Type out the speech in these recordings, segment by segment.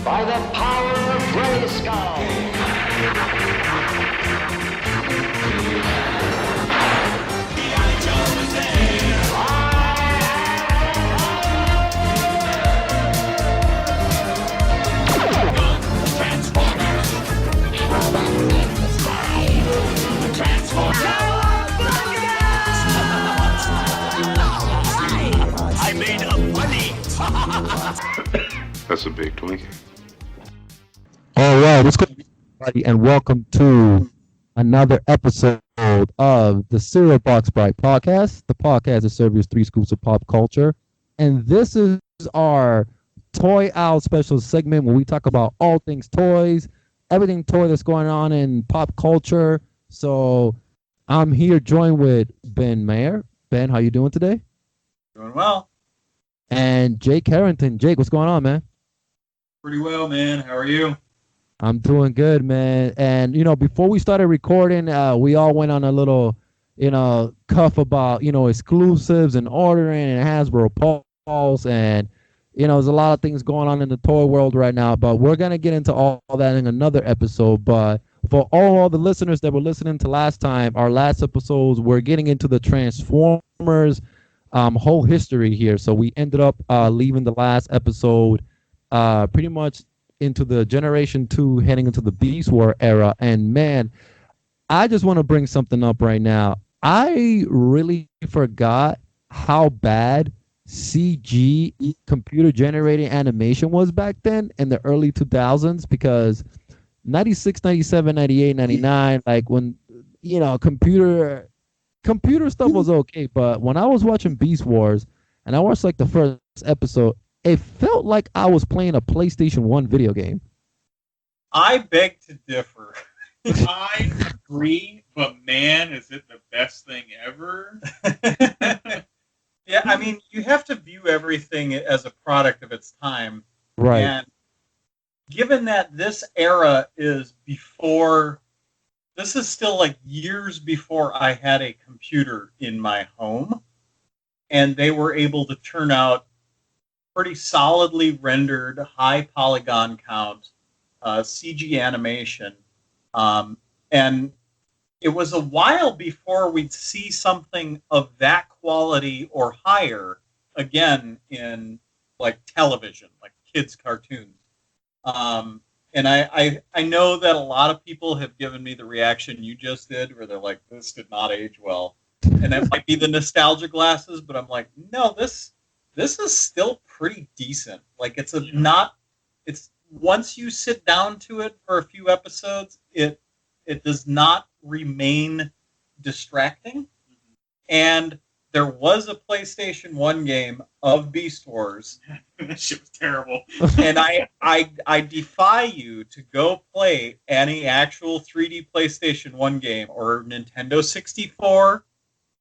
by the power of Grayskull. I made a money. That's a big Twinkie. All right, what's going on, everybody, and welcome to another episode of the Cereal Box Bright podcast, the podcast that serves you 3 scoops of pop culture. And this is our Toy Owl special segment where we talk about all things toys, everything toy that's going on in pop culture. So I'm here joined with Ben Mayer. Ben, how you doing today? Doing well. And Jake Harrington. Jake, what's going on, man? Pretty well, man. How are you? I'm doing good, man. And, before we started recording, we all went on a little, cuff about, exclusives and ordering and Hasbro Pulse. And, there's a lot of things going on in the toy world right now. But we're going to get into all that in another episode. But for all the listeners that were listening to last time, our last episodes, we're getting into the Transformers whole history here. So we ended up leaving the last episode pretty much into the Generation 2, heading into the Beast War era. And man, I just want to bring something up right now. I really forgot how bad CG, computer generated animation, was back then in the early 2000s, because 96, 97, 98, 99, like when, computer stuff was okay. But when I was watching Beast Wars and I watched like the first episode, it felt like I was playing a PlayStation 1 video game. I beg to differ. I agree, but man, is it the best thing ever? Yeah, I mean, you have to view everything as a product of its time. Right. And given that this era is before, this is still like years before I had a computer in my home, and they were able to turn out pretty solidly rendered, high polygon count CG animation. And it was a while before we'd see something of that quality or higher again in like television, like kids' cartoons. And I know that a lot of people have given me the reaction you just did, where they're like, this did not age well. And that might be the nostalgia glasses, but I'm like, no, this is still pretty decent. Like it's once you sit down to it for a few episodes, it does not remain distracting. And there was a PlayStation 1 game of Beast Wars. That shit was terrible. And I defy you to go play any actual 3D PlayStation 1 game or Nintendo 64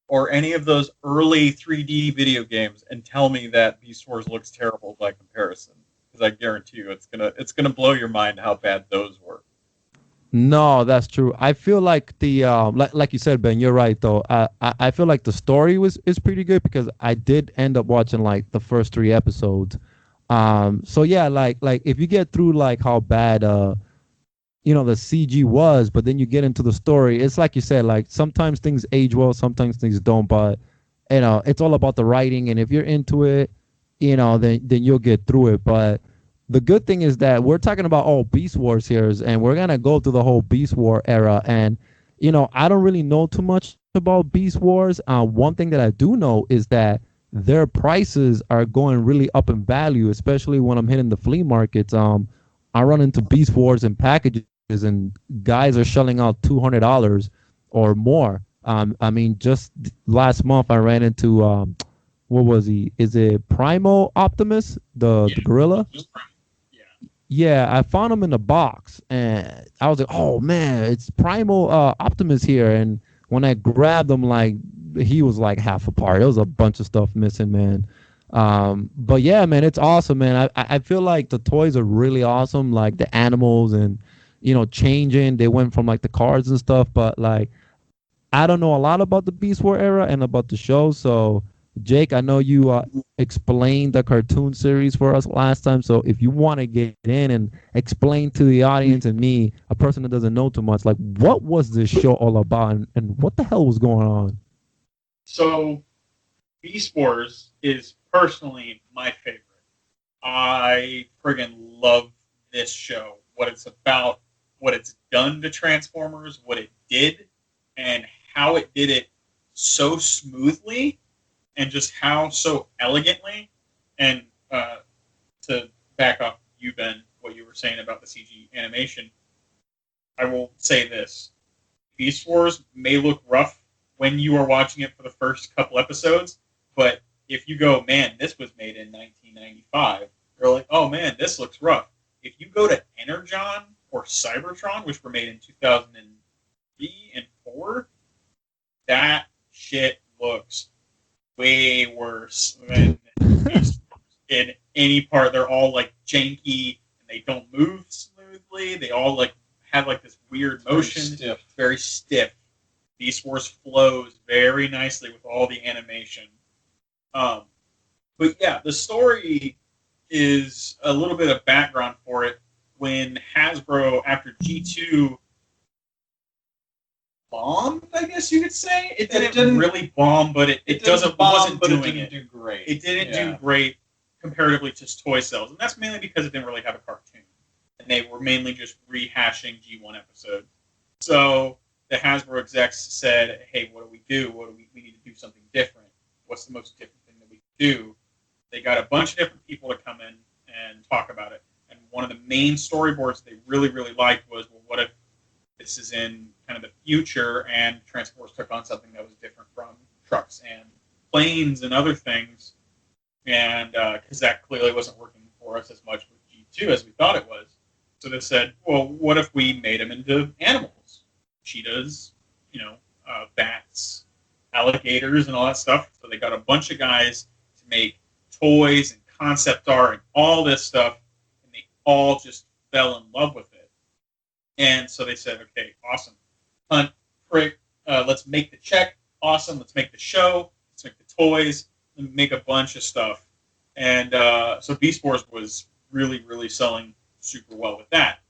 or any of those early 3D video games and tell me that Beast Wars looks terrible by comparison. Because I guarantee you it's gonna blow your mind how bad those were. No, that's true. I feel like the like you said, Ben, you're right though. I feel like the story is pretty good, because I did end up watching like the first 3 episodes. So yeah, like if you get through like how bad the CG was, but then you get into the story, it's like you said, like sometimes things age well, sometimes things don't, but it's all about the writing, and if you're into it, then you'll get through it. But the good thing is that we're talking about all Beast Wars here, and we're gonna go through the whole Beast War era. And I don't really know too much about Beast Wars. One thing that I do know is that their prices are going really up in value, especially when I'm hitting the flea markets. I run into Beast Wars in packages, and guys are shelling out $200 or more. I mean, just last month I ran into what was he? Is it Primo Optimus, the gorilla? Yeah, I found him in a box, and I was like, "Oh man, it's Primal Optimus here!" And when I grabbed him, like he was like half apart. There was a bunch of stuff missing, man. But yeah, man, it's awesome, man. I feel like the toys are really awesome, like the animals and changing. They went from like the cards and stuff, but like I don't know a lot about the Beast War era and about the show, so Jake, I know you explained the cartoon series for us last time. So if you want to get in and explain to the audience and me, a person that doesn't know too much, like what was this show all about and what the hell was going on? So, Beast Wars is personally my favorite. I friggin' love this show. What it's about, what it's done to Transformers, what it did, and how it did it so smoothly and just how so elegantly. And to back off you, Ben, what you were saying about the CG animation, I will say this. Beast Wars may look rough when you are watching it for the first couple episodes, but if you go, man, this was made in 1995, you're like, oh man, this looks rough. If you go to Energon or Cybertron, which were made in 2003 and 4, that shit looks way worse than in any part. They're all like janky and they don't move smoothly. They all like have like this weird motion. Very stiff. Beast Wars flows very nicely with all the animation. But yeah, the story is a little bit of background for it. When Hasbro, after G2 bombed, I guess you could say, it didn't really bomb, but it wasn't doing great. It didn't do great comparatively to toy sales, and that's mainly because it didn't really have a cartoon, and they were mainly just rehashing G1 episodes. So the Hasbro execs said, "Hey, what do we do? We need to do something different. What's the most different thing that we can do?" They got a bunch of different people to come in and talk about it. And one of the main storyboards they really, really liked was, well, what if this is in kind of the future and Transformers took on something that was different from trucks and planes and other things? And because that clearly wasn't working for us as much with G2 as we thought it was. So they said, well, what if we made them into animals? Cheetahs, bats, alligators, and all that stuff. So they got a bunch of guys to make toys and concept art and all this stuff, and they all just fell in love with it. And so they said, okay, awesome. Hunt, prick, let's make the check. Awesome, let's make the show. Let's make the toys. And make a bunch of stuff. And so Beast Wars was really, really selling super well with that.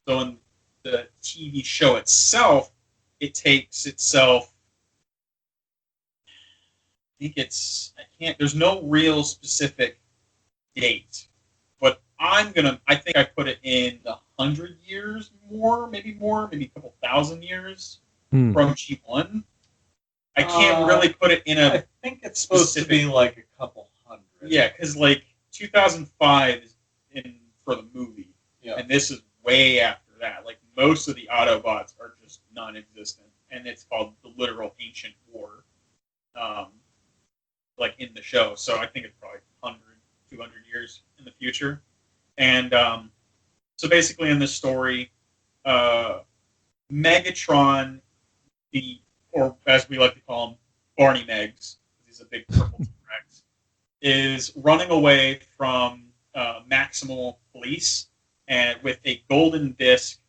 So in the TV show itself, it takes itself, there's no real specific date, but I think I put it in the 100 years maybe a couple thousand years from G1. I can't really put it in I think it's supposed to be like a couple hundred. Yeah, because like 2005 is for the movie, and this is way after that. Like most of the Autobots are just non-existent, and it's called the literal Ancient War, like in the show. So I think it's probably 100, 200 years in the future. And so basically in this story, Megatron, or as we like to call him, Barney Meggs, he's a big purple T-Rex, is running away from Maximal police and with a golden disc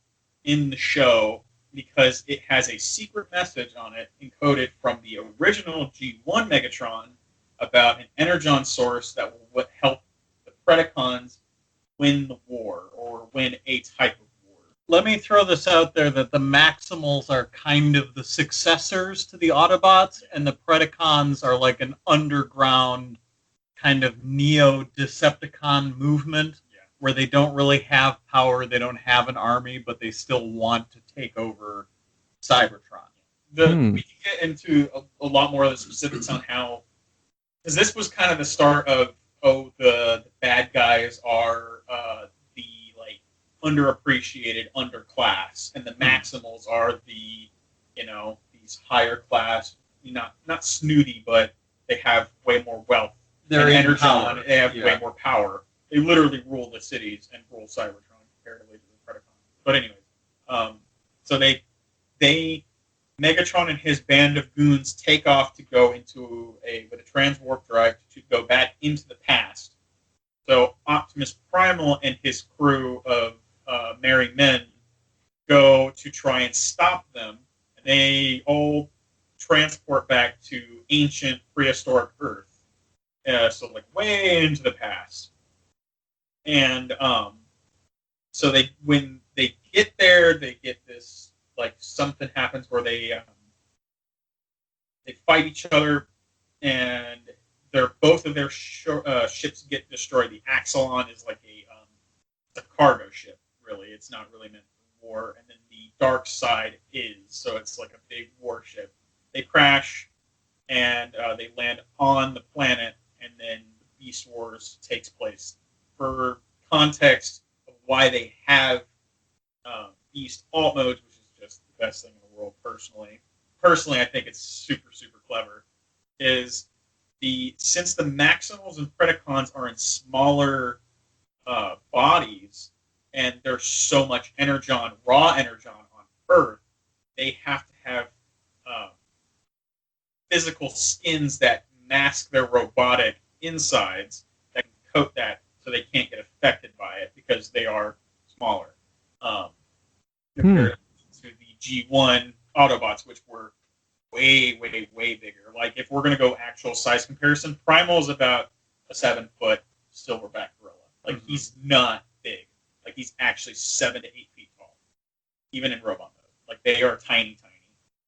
in the show because it has a secret message on it encoded from the original G1 Megatron about an energon source that will help the Predacons win the war or win a type of war. Let me throw this out there that the Maximals are kind of the successors to the Autobots, and the Predacons are like an underground kind of neo-Decepticon movement where they don't really have power, they don't have an army, but they still want to take over Cybertron. We can get into a lot more of the specifics on how, because this was kind of the start of, the bad guys are the like underappreciated underclass, and the Maximals are the, these higher class, not snooty, but they have way more wealth. They're and in energy, power. and they have way more power. They literally rule the cities and rule Cybertron comparatively to the Predacons. But anyways, so they Megatron and his band of goons take off to go with a transwarp drive to go back into the past. So Optimus Primal and his crew of merry men go to try and stop them. And they all transport back to ancient prehistoric Earth. so like way into the past. And so when they get there, they get this, like, something happens where they fight each other, and both of their ships get destroyed. The Axelon is like a cargo ship, really. It's not really meant for war. And then the Dark Side is, so it's like a big warship. They crash, and they land on the planet, and then the Beast Wars takes place. For context of why they have Beast alt modes, which is just the best thing in the world, personally. Personally, I think it's super, super clever. Since the Maximals and Predacons are in smaller bodies, and there's so much raw energon on Earth, they have to have physical skins that mask their robotic insides that can coat that so they can't get affected by it because they are smaller. Compared to the G1 Autobots, which were way, way, way bigger. Like, if we're going to go actual size comparison, Primal is about a 7-foot silverback gorilla. Like, he's not big. Like, he's actually 7 to 8 feet tall, even in robot mode. Like, they are tiny, tiny,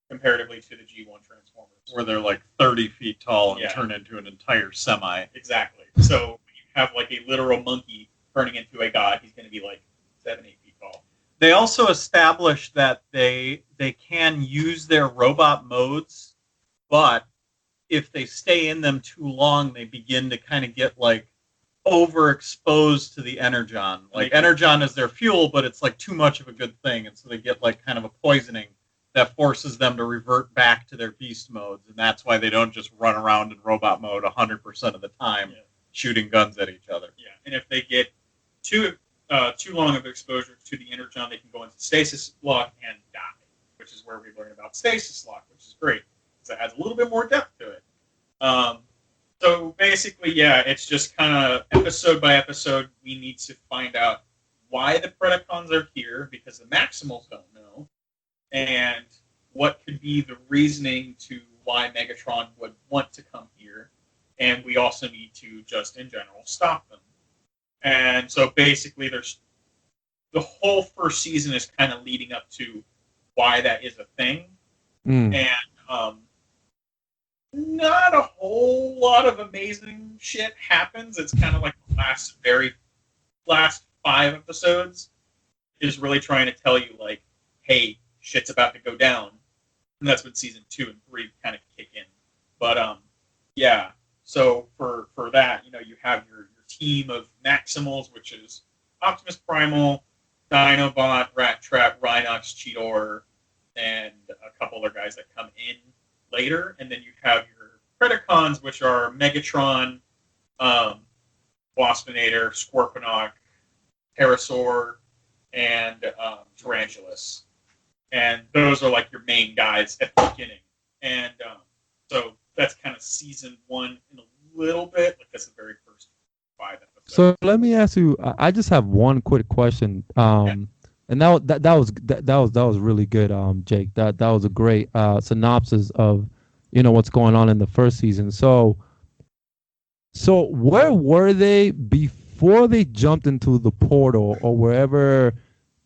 comparatively to the G1 Transformers. Where they're like 30 feet tall and turn into an entire semi. Exactly. So, when you have like a literal monkey turning into a god, he's going to be like 7, 8 feet tall. They also established that they can use their robot modes, but if they stay in them too long, they begin to kind of get like overexposed to the energon. Like, energon is their fuel, but it's like too much of a good thing, and so they get like kind of a poisoning that forces them to revert back to their beast modes, and that's why they don't just run around in robot mode 100% of the time, shooting guns at each other. Yeah, and if they get too long of exposure to the energon, they can go into stasis lock and die, which is where we learn about stasis lock, which is great because it adds a little bit more depth to it. So basically, it's just kind of episode by episode, we need to find out why the Predacons are here, because the Maximals don't know, and what could be the reasoning to why Megatron would want to come here, and we also need to just, in general, stop them. And so basically, there's the whole first season is kind of leading up to why that is a thing, and not a whole lot of amazing shit happens. It's kind of like the last 5 episodes is really trying to tell you, like, hey, shit's about to go down, and that's when season 2 and 3 kind of kick in. But so for that, you have your team of Maximals, which is Optimus Primal, Dinobot, Rat Trap, Rhinox, Cheetor, and a couple other guys that come in later. And then you have your Predacons, which are Megatron, Waspinator, Scorponok, Pterosaur, and Tarantulas. And those are like your main guys at the beginning. And so that's kind of season 1 in a little bit. Like, that's the very first 5 episodes. So let me ask you. I just have one quick question. And that was really good, Jake. That was a great synopsis of what's going on in the first season. So where were they before they jumped into the portal or wherever?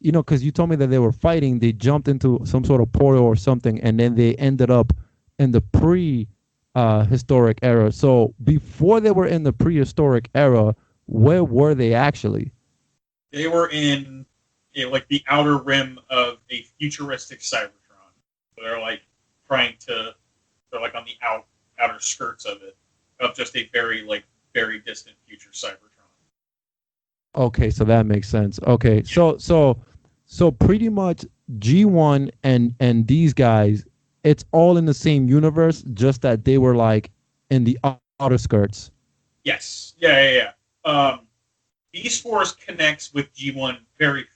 Because you told me that they were fighting. They jumped into some sort of portal or something, and then they ended up in the prehistoric era. So before they were in the prehistoric era, where were they actually? They were in like the outer rim of a futuristic Cybertron. So they're like they're like on the outer skirts of it, of just a very distant future Cybertron. Okay, so that makes sense. Okay, so pretty much G1 and these guys, it's all in the same universe, just that they were like in the outer skirts. Yes. Yeah. Beast Wars connects with G1 very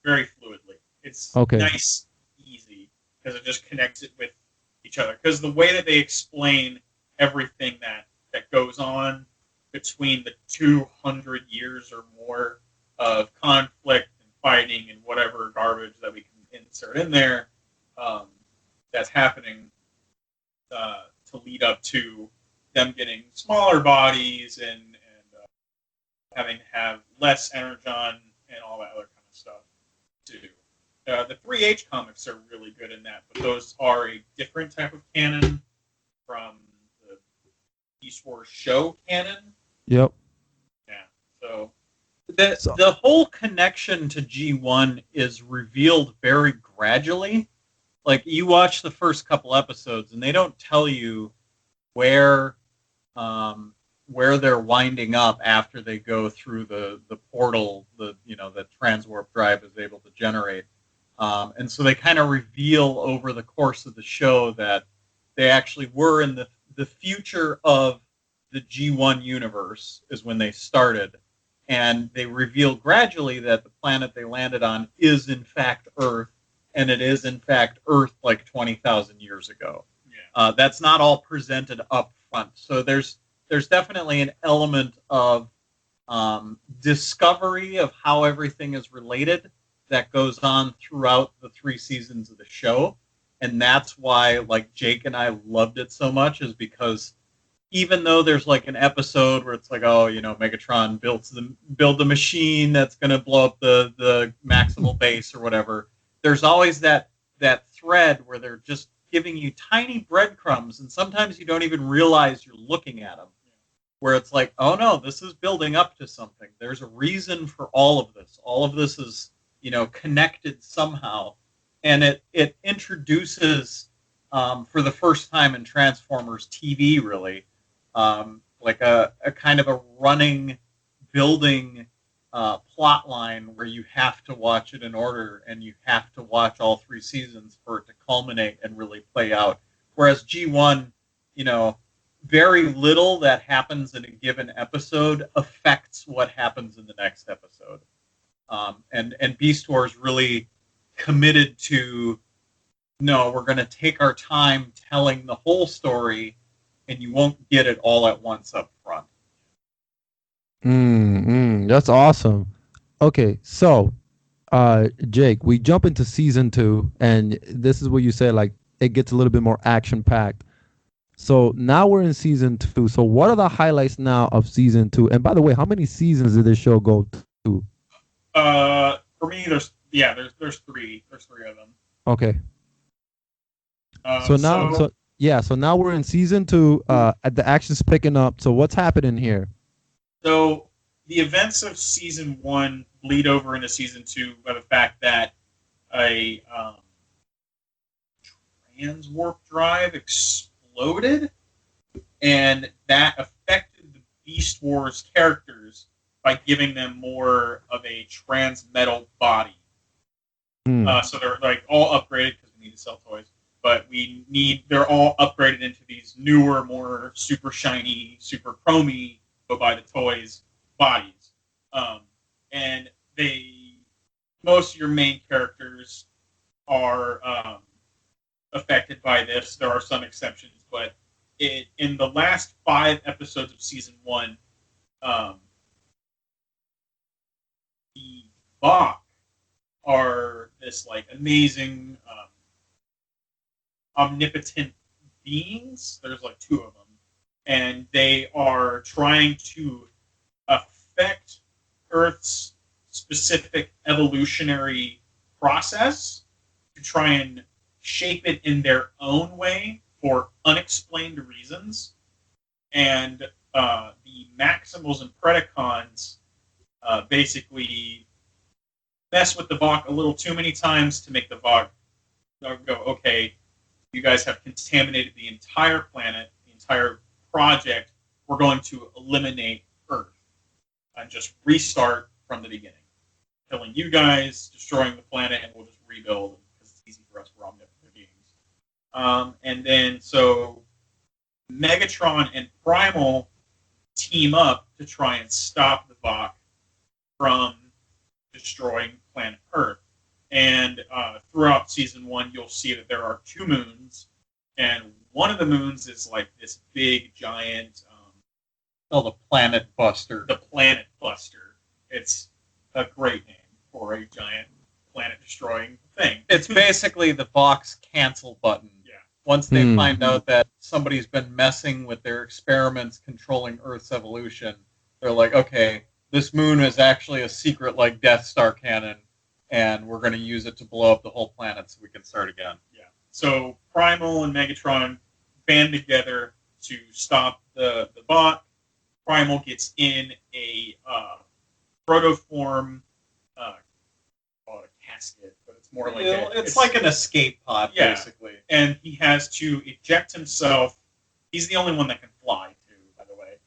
fluidly. It's nice, easy, because it just connects it with each other. Because the way that they explain everything that goes on between the 200 years or more of conflict and fighting and whatever garbage that we can insert in there, that's happening to lead up to them getting smaller bodies and having to have less energon and all that other kind of stuff too. The 3H comics are really good in that, but those are a different type of canon from the Beast Wars show canon. Yep. Yeah. So the whole connection to G1 is revealed very gradually. Like, you watch the first couple episodes, and they don't tell you where they're winding up after they go through the portal, that transwarp drive is able to generate. And so they kind of reveal over the course of the show that they actually were in the future of the G1 universe is when they started. And they reveal gradually that the planet they landed on is in fact Earth, and it is in fact Earth like 20,000 years ago. Yeah. That's not all presented up front. So there's definitely an element of discovery of how everything is related that goes on throughout the 3 seasons of the show. And that's why, like, Jake and I loved it so much, is because even though there's like an episode where it's like, oh, Megatron build the machine that's going to blow up the Maximal base or whatever, there's always that thread where they're just giving you tiny breadcrumbs, and sometimes you don't even realize you're looking at them, where it's like, oh no, this is building up to something. There's a reason for all of this. All of this is, connected somehow. And it introduces, for the first time in Transformers TV, really, like a kind of a running, building plot line where you have to watch it in order, and you have to watch all 3 seasons for it to culminate and really play out. Whereas G1, very little that happens in a given episode affects what happens in the next episode. And Beast Wars really committed to, no, we're going to take our time telling the whole story, and you won't get it all at once up front. That's awesome. Okay, so Jake, we jump into season 2, and this is what you said, like, it gets a little bit more action packed. So now we're in season 2. So what are the highlights now of season 2? And by the way, how many seasons did this show go to? For me, there's 3. There's 3 of them. Okay. So now we're in season 2. The action's picking up. So what's happening here? So the events of season 1 bleed over into season 2 by the fact that a transwarp drive exploded, and that affected the Beast Wars characters by giving them more of a transmetal body. So they're like all upgraded because we need to sell toys, but they're all upgraded into these newer, more super shiny, super chromey, go buy the toys bodies. And most of your main characters are affected by this. There are some exceptions, but in the last 5 episodes of season 1, the Bach are this like amazing, omnipotent beings. There's like 2 of them, and they are trying to affect Earth's specific evolutionary process to try and shape it in their own way for unexplained reasons. And the Maximals and Predacons basically mess with the Vok a little too many times to make the Vok go, okay, you guys have contaminated the entire planet, the entire project. We're going to eliminate Earth and just restart from the beginning. Killing you guys, destroying the planet, and we'll just rebuild because it's easy for us. We're omnipotent beings. And then so Megatron and Primal team up to try and stop the Vok from destroying planet Earth. And throughout season 1, you'll see that there are 2 moons, and one of the moons is like this big giant. Oh, the Planet Buster. The Planet Buster. It's a great name for a giant planet-destroying thing. It's basically the Vox cancel button Once they find out that somebody's been messing with their experiments controlling Earth's evolution, they're like, okay, this moon is actually a secret like Death Star cannon, and we're going to use it to blow up the whole planet so we can start again. Yeah. So Primal and Megatron band together to stop the bot. Primal gets in a protoform, call it a casket, but it's more like it's like an escape pod, basically. And he has to eject himself. He's the only one that can fly, too, by the way.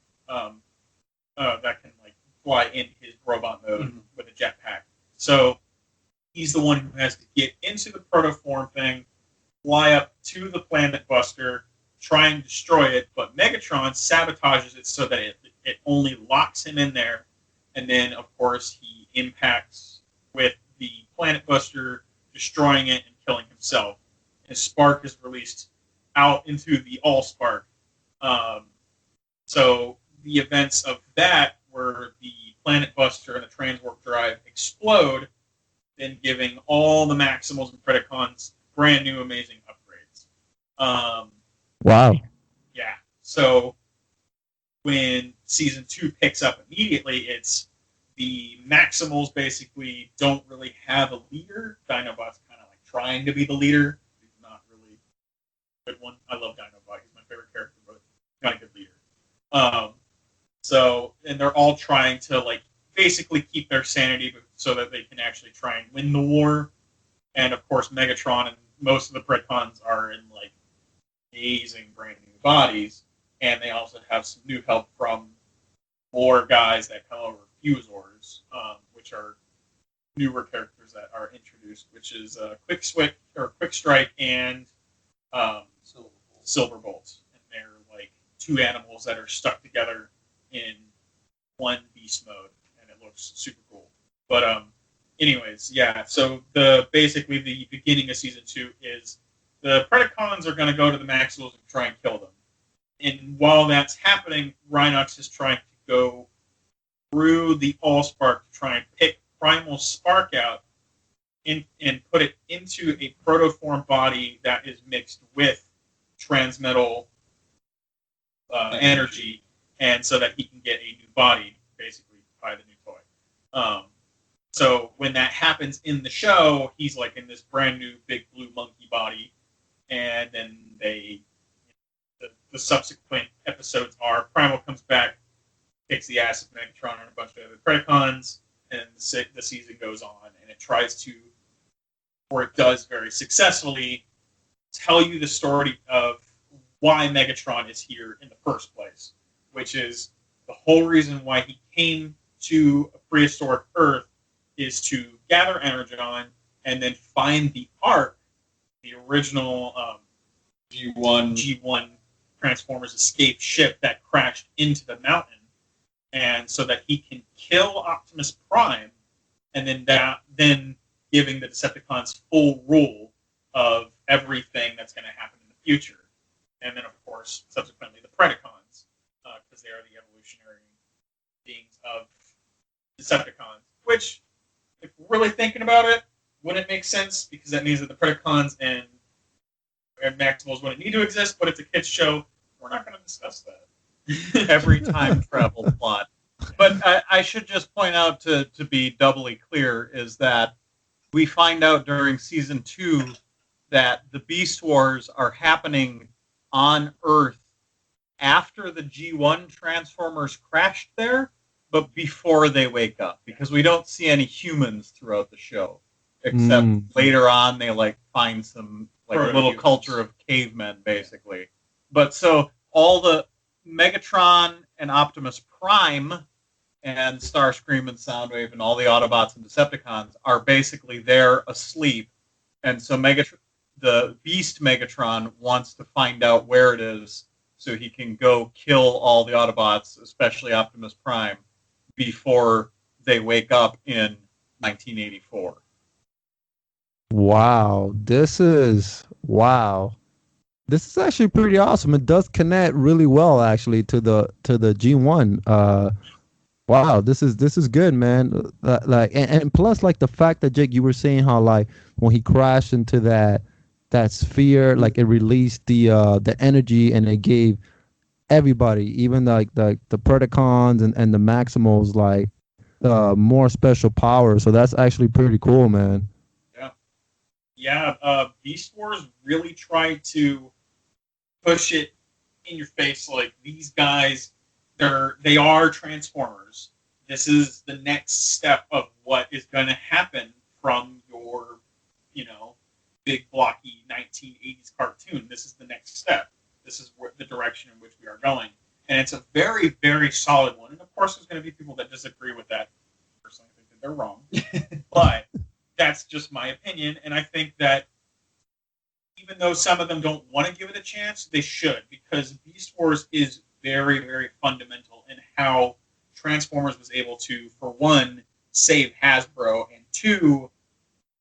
That can like fly in his robot mode with a jetpack. So he's the one who has to get into the protoform thing, fly up to the Planet Buster, try and destroy it, but Megatron sabotages it so that it only locks him in there, and then, of course, he impacts with the Planet Buster, destroying it and killing himself. His spark is released out into the Allspark. So the events of that where the Planet Buster and the Transwarp Drive explode, then giving all the Maximals and Predacons brand new amazing upgrades. Wow. Yeah. So when season 2 picks up immediately, it's the Maximals basically don't really have a leader. Dinobot's kind of like trying to be the leader. He's not really a good one. I love Dinobot. He's my favorite character, but he's not a good leader. And they're all trying to like basically keep their sanity so that they can actually try and win the war. And of course, Megatron and most of the Predacons are in like amazing brand new bodies, and they also have some new help from more guys that come over, Fusors, which are newer characters that are introduced, which is Quick Strike and Silverbolt, and they're like two animals that are stuck together in one beast mode, and it looks super cool. But anyways, yeah. So basically the beginning of season 2 is the Predacons are going to go to the Maximals and try and kill them. And while that's happening, Rhinox is trying to go through the Allspark to try and pick Primal's spark out and put it into a protoform body that is mixed with transmetal energy, and so that he can get a new body, basically, by the new toy. So when that happens in the show, he's like in this brand new big blue monkey body, and then the subsequent episodes are Primal comes back, kicks the ass of Megatron and a bunch of other Predacons, and the season goes on, and it tries to, or it does very successfully, tell you the story of why Megatron is here in the first place, which is the whole reason why he came to a prehistoric Earth is to gather Energon and then find the Ark, the original G1 Transformers escape ship that crashed into the mountain, and so that he can kill Optimus Prime, and then giving the Decepticons full rule of everything that's going to happen in the future. And then, of course, subsequently the Predacons, because they are the evolutionary beings of Decepticons, which, if we're really thinking about it, wouldn't make sense, because that means that the Predacons and Maximals wouldn't need to exist, but it's a kid's show. We're not going to discuss that. Every time travel plot. But I should just point out, to be doubly clear, is that we find out during season 2 that the Beast Wars are happening on Earth after the G1 Transformers crashed there, but before they wake up, because we don't see any humans throughout the show, except later on they like find some like a little culture of cavemen, basically. But so all the Megatron and Optimus Prime and Starscream and Soundwave and all the Autobots and Decepticons are basically there asleep, and so the Beast Megatron wants to find out where it is so he can go kill all the Autobots, especially Optimus Prime, before they wake up in 1984. Wow, this is actually pretty awesome. It does connect really well, actually, to the G1. Wow, this is good, man. And plus, like the fact that, Jake, you were saying how like when he crashed into that that sphere, like it released the energy, and it gave everybody, even the Predacons and the Maximals, like more special power. So that's actually pretty cool, man. Yeah. Beast Wars really tried to push it in your face, like these guys, they are Transformers. This is the next step of what is going to happen from your, big blocky 1980s cartoon. This is the next step. This is the direction in which we are going, and it's a very, very solid one. And of course, there's going to be people that disagree with that. Personally, I think that they're wrong, but that's just my opinion. And I think that even though some of them don't want to give it a chance, they should, because Beast Wars is very, very fundamental in how Transformers was able to, for one, save Hasbro, and two,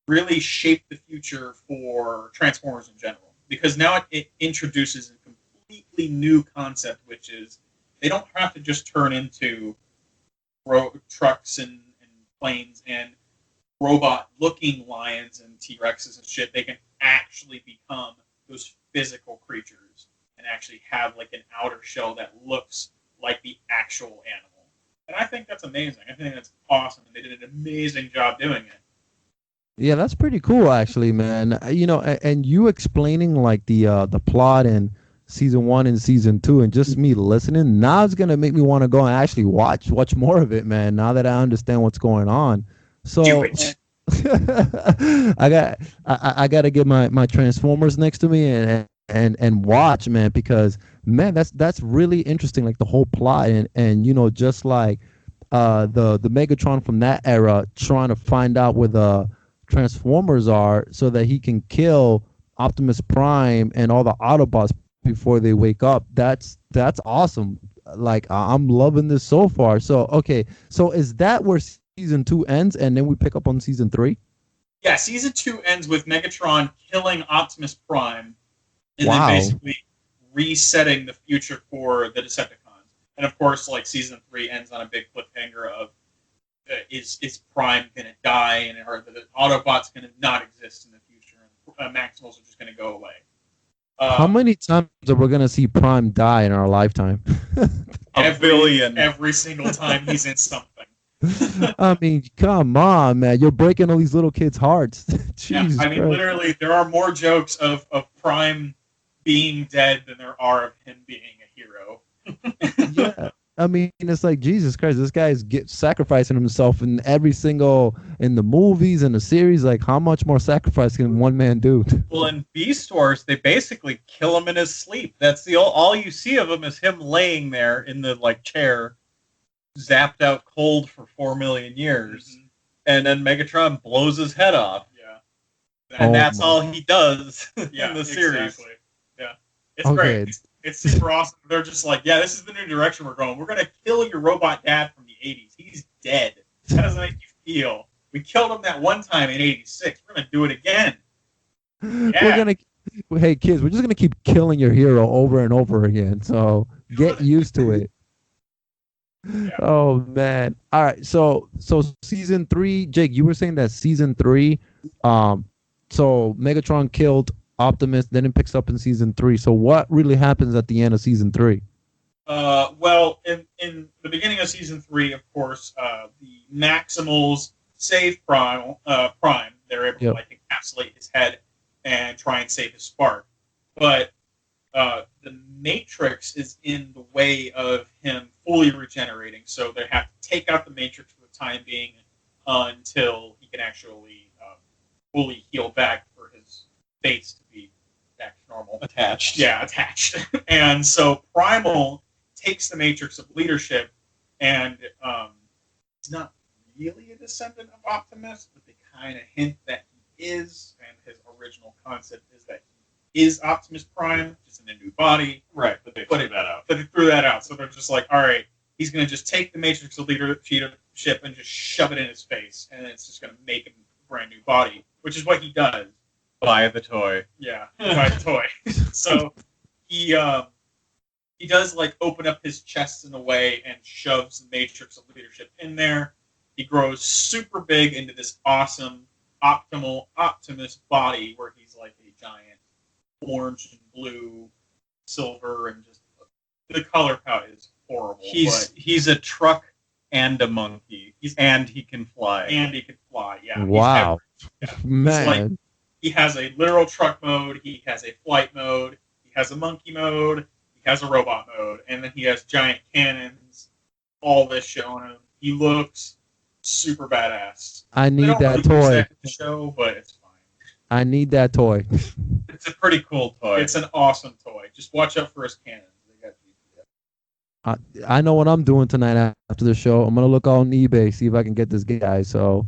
really shape the future for Transformers in general. Because now it introduces a completely new concept, which is they don't have to just turn into trucks and planes and robot-looking lions and T-Rexes and shit. They can actually become those physical creatures and actually have like an outer shell that looks like the actual animal. And I think that's amazing. I think that's awesome. And they did an amazing job doing it. Yeah, that's pretty cool, actually, man. And you explaining like the plot in season 1 and season 2, and just me listening, now it's gonna make me want to go and actually watch more of it, man. Now that I understand what's going on, so Do it. I got to get my Transformers next to me and watch, man, because man, that's really interesting, like the whole plot, and just like the Megatron from that era trying to find out where the Transformers are so that he can kill Optimus Prime and all the Autobots before they wake up. That's awesome. Like, I'm loving this so far. So okay, so is that where season 2 ends, and then we pick up on season 3? Yeah, season 2 ends with Megatron killing Optimus Prime, and Wow. then basically resetting the future for the Decepticons. And of course, like, season 3 ends on a big cliffhanger of is Prime going to die, and are the Autobots going to not exist in the future, and Maximals are just going to go away. How many times are we gonna see Prime die in our lifetime? A billion. Every single time he's in something. I mean, come on, man. You're breaking all these little kids' hearts. Jesus I mean, Christ. literally, there are more jokes of Prime being dead than there are of him being a hero. Yeah. I mean, it's like, Jesus Christ, this guy's sacrificing himself in in the movies and the series. Like, how much more sacrifice can one man do? Well, in Beast Wars, they basically kill him in his sleep. That's all you see of him is him laying there in the chair, zapped out cold for 4 million years, Mm-hmm. and then Megatron blows his head off. Yeah, And that's all he does in the series. Exactly. Yeah, it's Okay. great. It's super awesome. They're just like, yeah, this is the new direction we're going. We're going to kill your robot dad from the 80s. He's dead. How does that make you feel? We killed him that one time in 86. We're going to do it again. Yeah. Hey, kids, we're just going to keep killing your hero over and over again. So get used to it. Yeah. Oh, man. All right. So season 3, Jake, you were saying that season 3, so Megatron killed Optimus, then it picks up in season 3. So what really happens at the end of season 3? Well, in the beginning of season 3, of course, the Maximals save Prime. They're able to encapsulate his head and try and save his spark. But the Matrix is in the way of him fully regenerating, so they have to take out the Matrix for the time being until he can actually fully heal back for his face to be back to normal. Attached. Yeah, attached. And so Primal takes the Matrix of leadership, and he's not really a descendant of Optimus, but they kind of hint that he is, and his original concept is that he is Optimus Prime, just in a new body. Right, but they threw that out. But they threw that out, so they're just like, all right, he's going to just take the Matrix of leadership and just shove it in his face, and it's just going to make him a brand new body, which is what he does. Buy the toy. Yeah, buy the toy. So he does open up his chest in a way and shoves the Matrix of leadership in there. He grows super big into this awesome optimal Optimus body where he's like a giant orange and blue, silver, and just the color palette is horrible. He's a truck and a monkey, and he can fly. Yeah. Wow, man. Like, he has a literal truck mode. He has a flight mode. He has a monkey mode. He has a robot mode, and then he has giant cannons. All this shit on him. He looks super badass. I need that toy. The show, but it's fine. I need that toy. It's a pretty cool toy. It's an awesome toy. Just watch out for his cannons. They got I know what I'm doing tonight after the show. I'm gonna look on eBay, see if I can get this guy. So,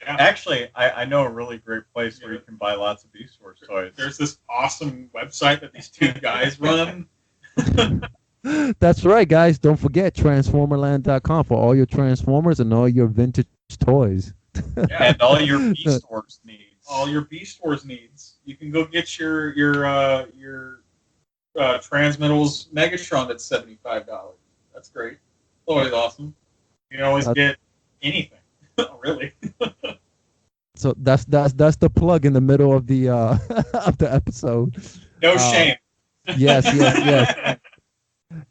yeah. Actually, I know a really great place where you can buy lots of Beast Wars toys. There's this awesome website that these two guys run. That's right, guys. Don't forget Transformerland.com for all your Transformers and all your vintage toys. Yeah, and all your Beast Wars needs. All your Beast Wars needs. You can go get your Transmetals Megatron that's $75. That's great. Always awesome. You can always get anything. Really. So that's the plug in the middle of the of the episode. No shame. Yes.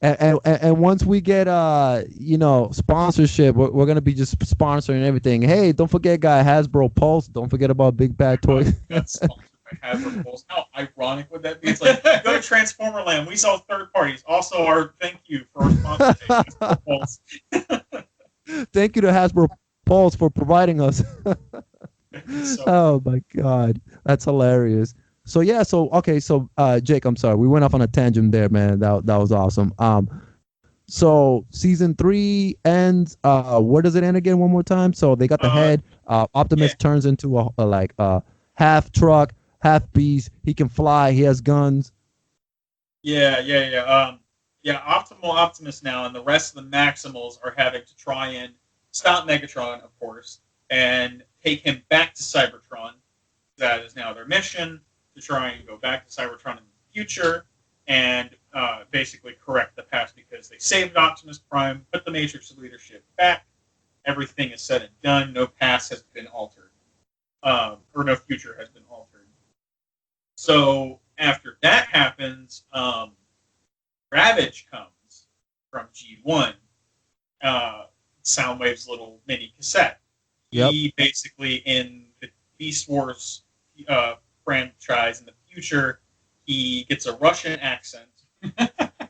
And once we get sponsorship, we're gonna be just sponsoring everything. Hey, don't forget, guy, Hasbro Pulse. Don't forget about Big Bad Toys. That's sponsored by Hasbro Pulse. How ironic would that be? It's like, go to Transformerland. We sell third parties. Also, our thank you for our sponsorship. Hasbro Pulse. Thank you to Hasbro Pulse for providing us. Oh my God, that's hilarious. So yeah, so Jake, I'm sorry, we went off on a tangent there, man. That was awesome. So season 3 ends. Where does it end again? One more time. So they got the head. Optimus turns into a half truck, half beast. He can fly. He has guns. Yeah. Optimal Optimus now, and the rest of the Maximals are having to try and stop Megatron, of course, and take him back to Cybertron. That is now their mission, to try and go back to Cybertron in the future and basically correct the past, because they saved Optimus Prime, put the Matrix leadership back. Everything is said and done. No past has been altered, or no future has been altered. So after that happens, Ravage comes from G1, Soundwave's little mini cassette. Yep. He basically, in the Beast Wars franchise in the future, he gets a Russian accent,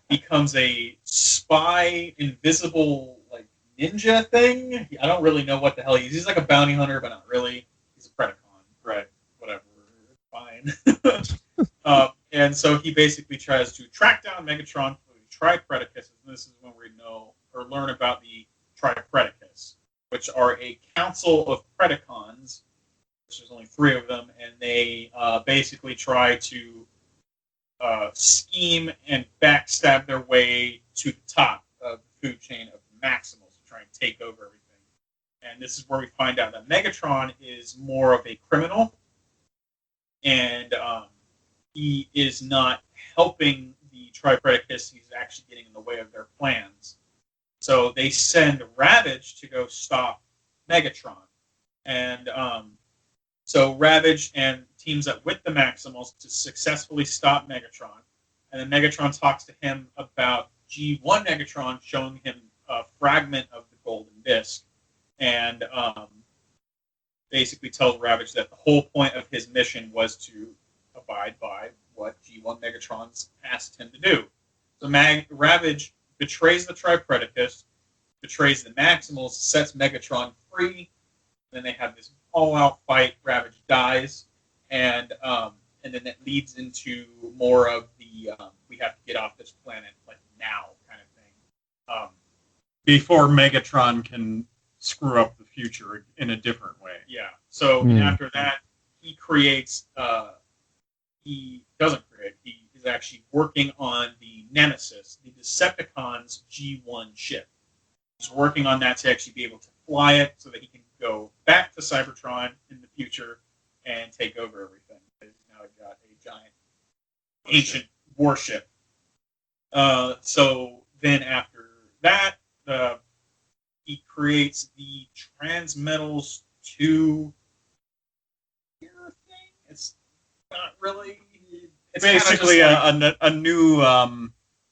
becomes a spy, invisible, like, ninja thing. I don't really know what the hell he is. He's like a bounty hunter, but not really. He's a Predacon. Right. Whatever. Fine. And so he basically tries to track down Megatron for the Tri-Predacons, and this is when we know or learn about the Tri-Predacons, which are a council of Predacons. There's only 3 of them, and they basically try to scheme and backstab their way to the top of the food chain of the Maximals to try and take over everything. And this is where we find out that Megatron is more of a criminal, and he is not helping the Tri-Predacons. He's actually getting in the way of their plans. So they send Ravage to go stop Megatron. And so Ravage and teams up with the Maximals to successfully stop Megatron. And then Megatron talks to him about G1 Megatron, showing him a fragment of the golden disc. And basically tells Ravage that the whole point of his mission was to abide by what G1 Megatron's asked him to do. So Ravage betrays the Tri-Predacons, betrays the Maximals, sets Megatron free. Then they have this all-out fight. Ravage dies, and then it leads into more of the we have to get off this planet like now kind of thing. Before Megatron can screw up the future in a different way. Yeah. So after that, he creates. He doesn't create. He is actually working on the Nemesis, the Decepticons G1 ship. He's working on that to actually be able to fly it so that he can go back to Cybertron in the future and take over everything. He's now got a giant ancient warship. So then after that, he creates the Transmetals 2 thing. It's not really. it's basically a new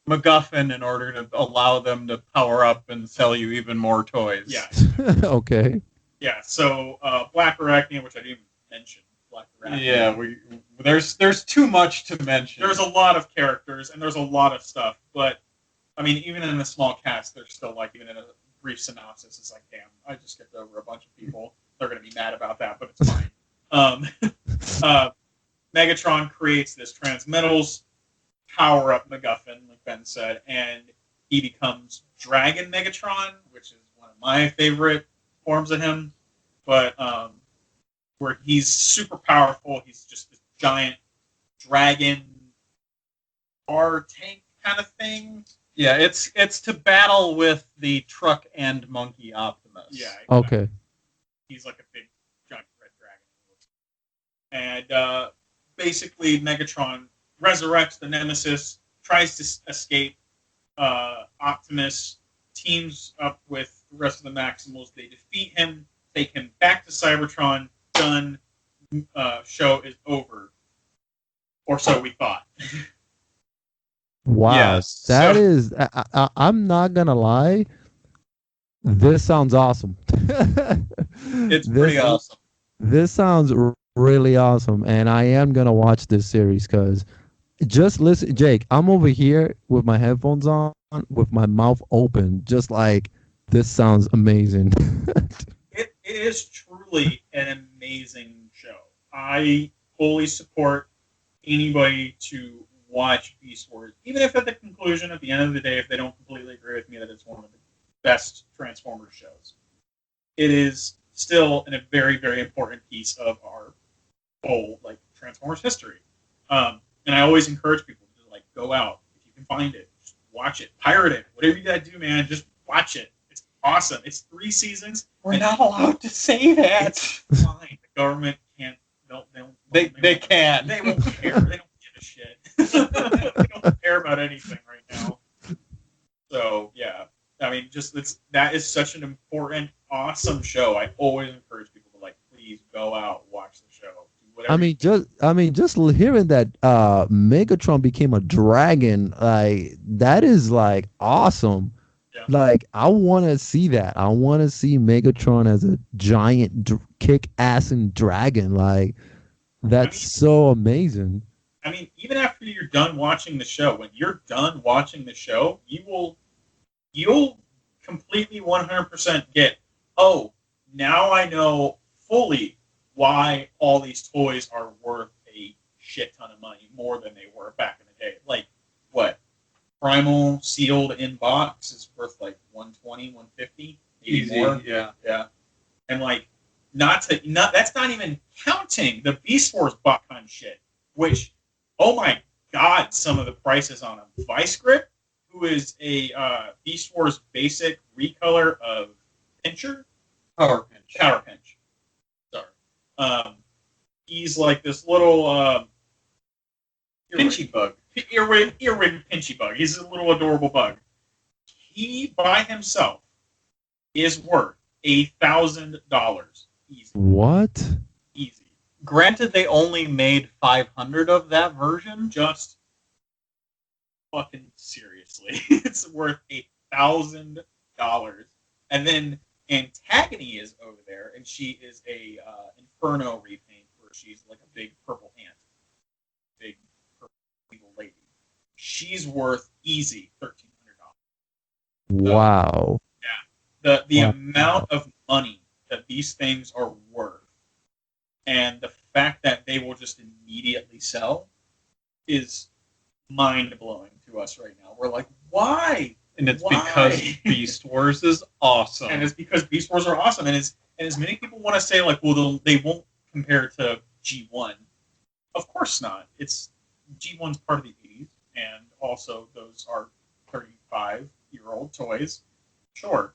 MacGuffin in order to allow them to power up and sell you even more toys. Yeah. Okay. Yeah. So Black Arachnia, which I didn't even mention. Black Arachnia. Yeah, there's too much to mention. There's a lot of characters and there's a lot of stuff, but I mean, even in a small cast, there's still like even in a brief synopsis, it's like, damn, I just skipped over a bunch of people. They're gonna be mad about that, but it's fine. Megatron creates this Transmetals power-up MacGuffin, like Ben said, and he becomes Dragon Megatron, which is one of my favorite forms of him. But where he's super powerful, he's just this giant dragon car tank kind of thing. Yeah, it's to battle with the truck and monkey Optimus. Yeah. Exactly. Okay. He's like a big giant red dragon. And basically, Megatron resurrects the Nemesis, tries to escape. Optimus teams up with the rest of the Maximals. They defeat him, take him back to Cybertron. Done. Show is over. Or so we thought. Wow. Yes, That is. I'm not gonna lie. This sounds awesome. It's pretty awesome. This sounds really awesome, and I am gonna watch this series because just listen, Jake. I'm over here with my headphones on, with my mouth open, just like this sounds amazing. It is truly an amazing show. I fully support anybody to watch Beast Wars, even if at the conclusion, at the end of the day, if they don't completely agree with me that it's one of the best Transformers shows. It is still a very, very important piece of our whole like Transformers history. And I always encourage people to like go out if you can find it, just watch it, pirate it, whatever you gotta do, man. Just watch it. It's awesome. It's 3 seasons. We're not allowed to say that. It's fine. The government can't. They can't. They won't care. They don't give a shit. They don't care about anything right now. So yeah, I mean, that is such an important, awesome show. I always encourage people to like, please go out, watch the show. Just hearing that Megatron became a dragon, like that is like awesome. Yeah. Like I want to see that. I want to see Megatron as a giant kick-assing dragon. Like that's so amazing. I mean, even after you're done watching the show, when you're done watching the show, you'll completely 100% get, oh, now I know fully why all these toys are worth a shit ton of money, more than they were back in the day. Like, what? Primal sealed in box is worth like $120, $150, Easy, more. yeah. And like, that's not even counting the Beast Wars buck hunt shit, which, oh my god, some of the prices on a Vice Grip, who is a Beast Wars basic recolor of Pincher? Power Pinch. Sorry. He's like this little Pinchy bug. Earwig Pinchy bug. He's a little adorable bug. He, by himself, is worth $1,000. Easy. What? Easy. Granted, they only made 500 of that version. Just fucking seriously. It's worth $1,000. And then Antagony is over there, and she is a Inferno repaint, where she's like a big purple ant. Big purple evil lady. She's worth easy $1,300. Wow. Yeah. The amount of money that these things are worth, and the fact that they will just immediately sell, is mind-blowing to us right now. We're like, why? And it's Why? because Beast Wars is awesome. And it's because Beast Wars are awesome. And as many people want to say, like, well, they won't compare to G1. Of course not. G1's part of the 80s, and also those are 35-year-old toys. Sure.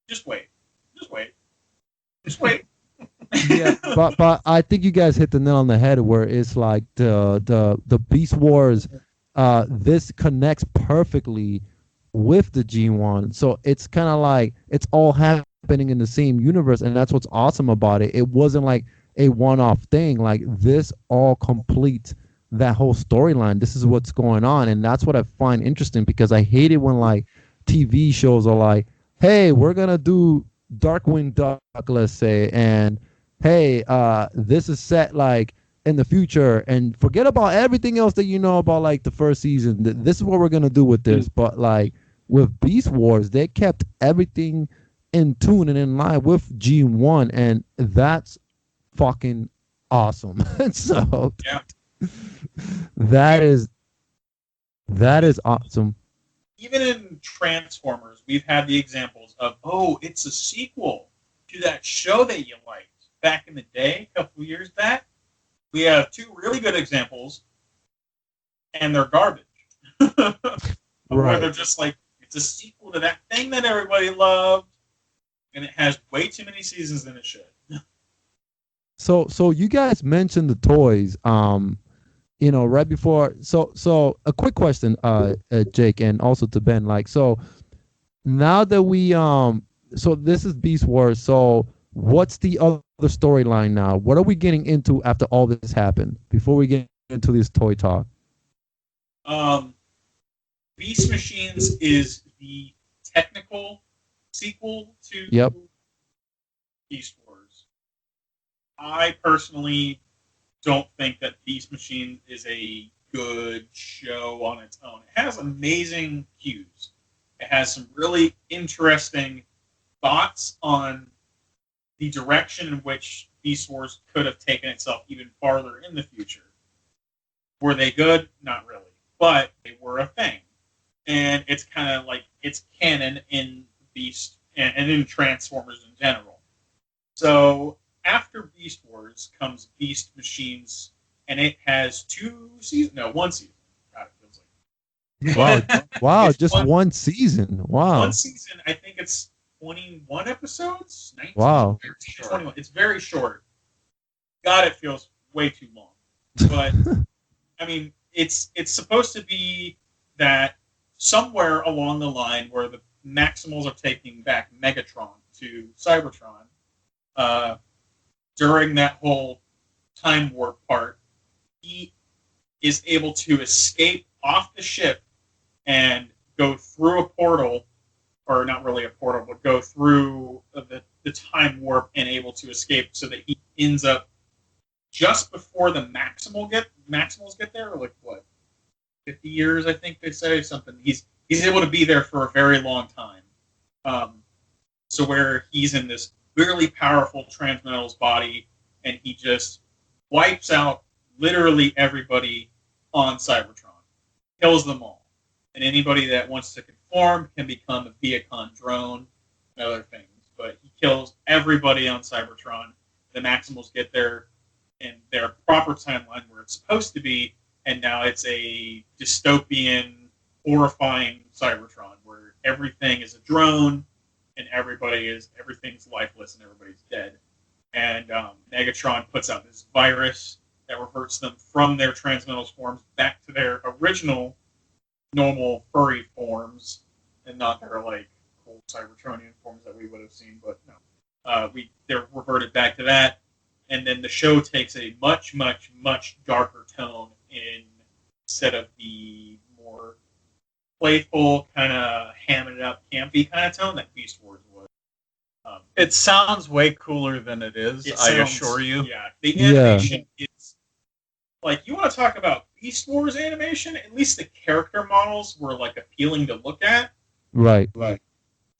Just wait. Yeah, but I think you guys hit the nail on the head where it's like the Beast Wars. This connects perfectly with the G1, so it's kind of like it's all happening in the same universe, and that's what's awesome about it. It wasn't like a one-off thing. Like this all completes that whole storyline. This is what's going on, and that's what I find interesting, because I hate it when like TV shows are like, hey, we're gonna do Darkwing Duck, let's say, and hey, this is set like in the future, and forget about everything else that you know about like the first season. This is what we're gonna do with this. But like with Beast Wars, they kept everything in tune and in line with G1, and that's fucking awesome. So Yeah. that is awesome. Even in Transformers, we've had the examples of, oh, it's a sequel to that show that you liked back in the day, a couple years back. We have two really good examples, and they're garbage. Where they're just like, it's a sequel to that thing that everybody loved, and it has way too many seasons than it should. So you guys mentioned the toys. Right before. So a quick question, Jake, and also to Ben. Like, so now that we so this is Beast Wars. So what's the other storyline now? What are we getting into after all this happened? Before we get into this toy talk. Beast Machines is the technical sequel to Beast Wars. I personally don't think that Beast Machines is a good show on its own. It has amazing cues. It has some really interesting thoughts on the direction in which Beast Wars could have taken itself even farther in the future. Were they good? Not really. But they were a thing. And it's kind of like, it's canon in Beast and in Transformers in general. So after Beast Wars comes Beast Machines, and it has one season. God, it feels like. Wow, just one season. Wow. One season, I think it's 21 episodes? 19, wow. 13, 21. It's very short. God, it feels way too long. But, I mean, it's supposed to be that somewhere along the line where the Maximals are taking back Megatron to Cybertron, during that whole time warp part, he is able to escape off the ship and go through a portal, or not really a portal, but go through the time warp and able to escape, so that he ends up just before the Maximals get there, like what, 50 years, I think they say, something. He's able to be there for a very long time. So where he's in this really powerful Transmetal's body, and he just wipes out literally everybody on Cybertron. Kills them all. And anybody that wants to conform can become a Viacon drone and other things. But he kills everybody on Cybertron. The Maximals get there in their proper timeline where it's supposed to be, and now it's a dystopian, horrifying Cybertron where everything is a drone and everything's lifeless and everybody's dead. And Megatron puts out this virus that reverts them from their Transmetal forms back to their original normal furry forms, and not their like cool Cybertronian forms that we would have seen. But no, they're reverted back to that, and then the show takes a much, much, much darker tone instead of the more playful, kind of hamming it up, campy kind of tone that Beast Wars was. It sounds way cooler than it is, I assure you. Yeah, the animation is like, you want to talk about Beast Wars animation? At least the character models were like appealing to look at. Right.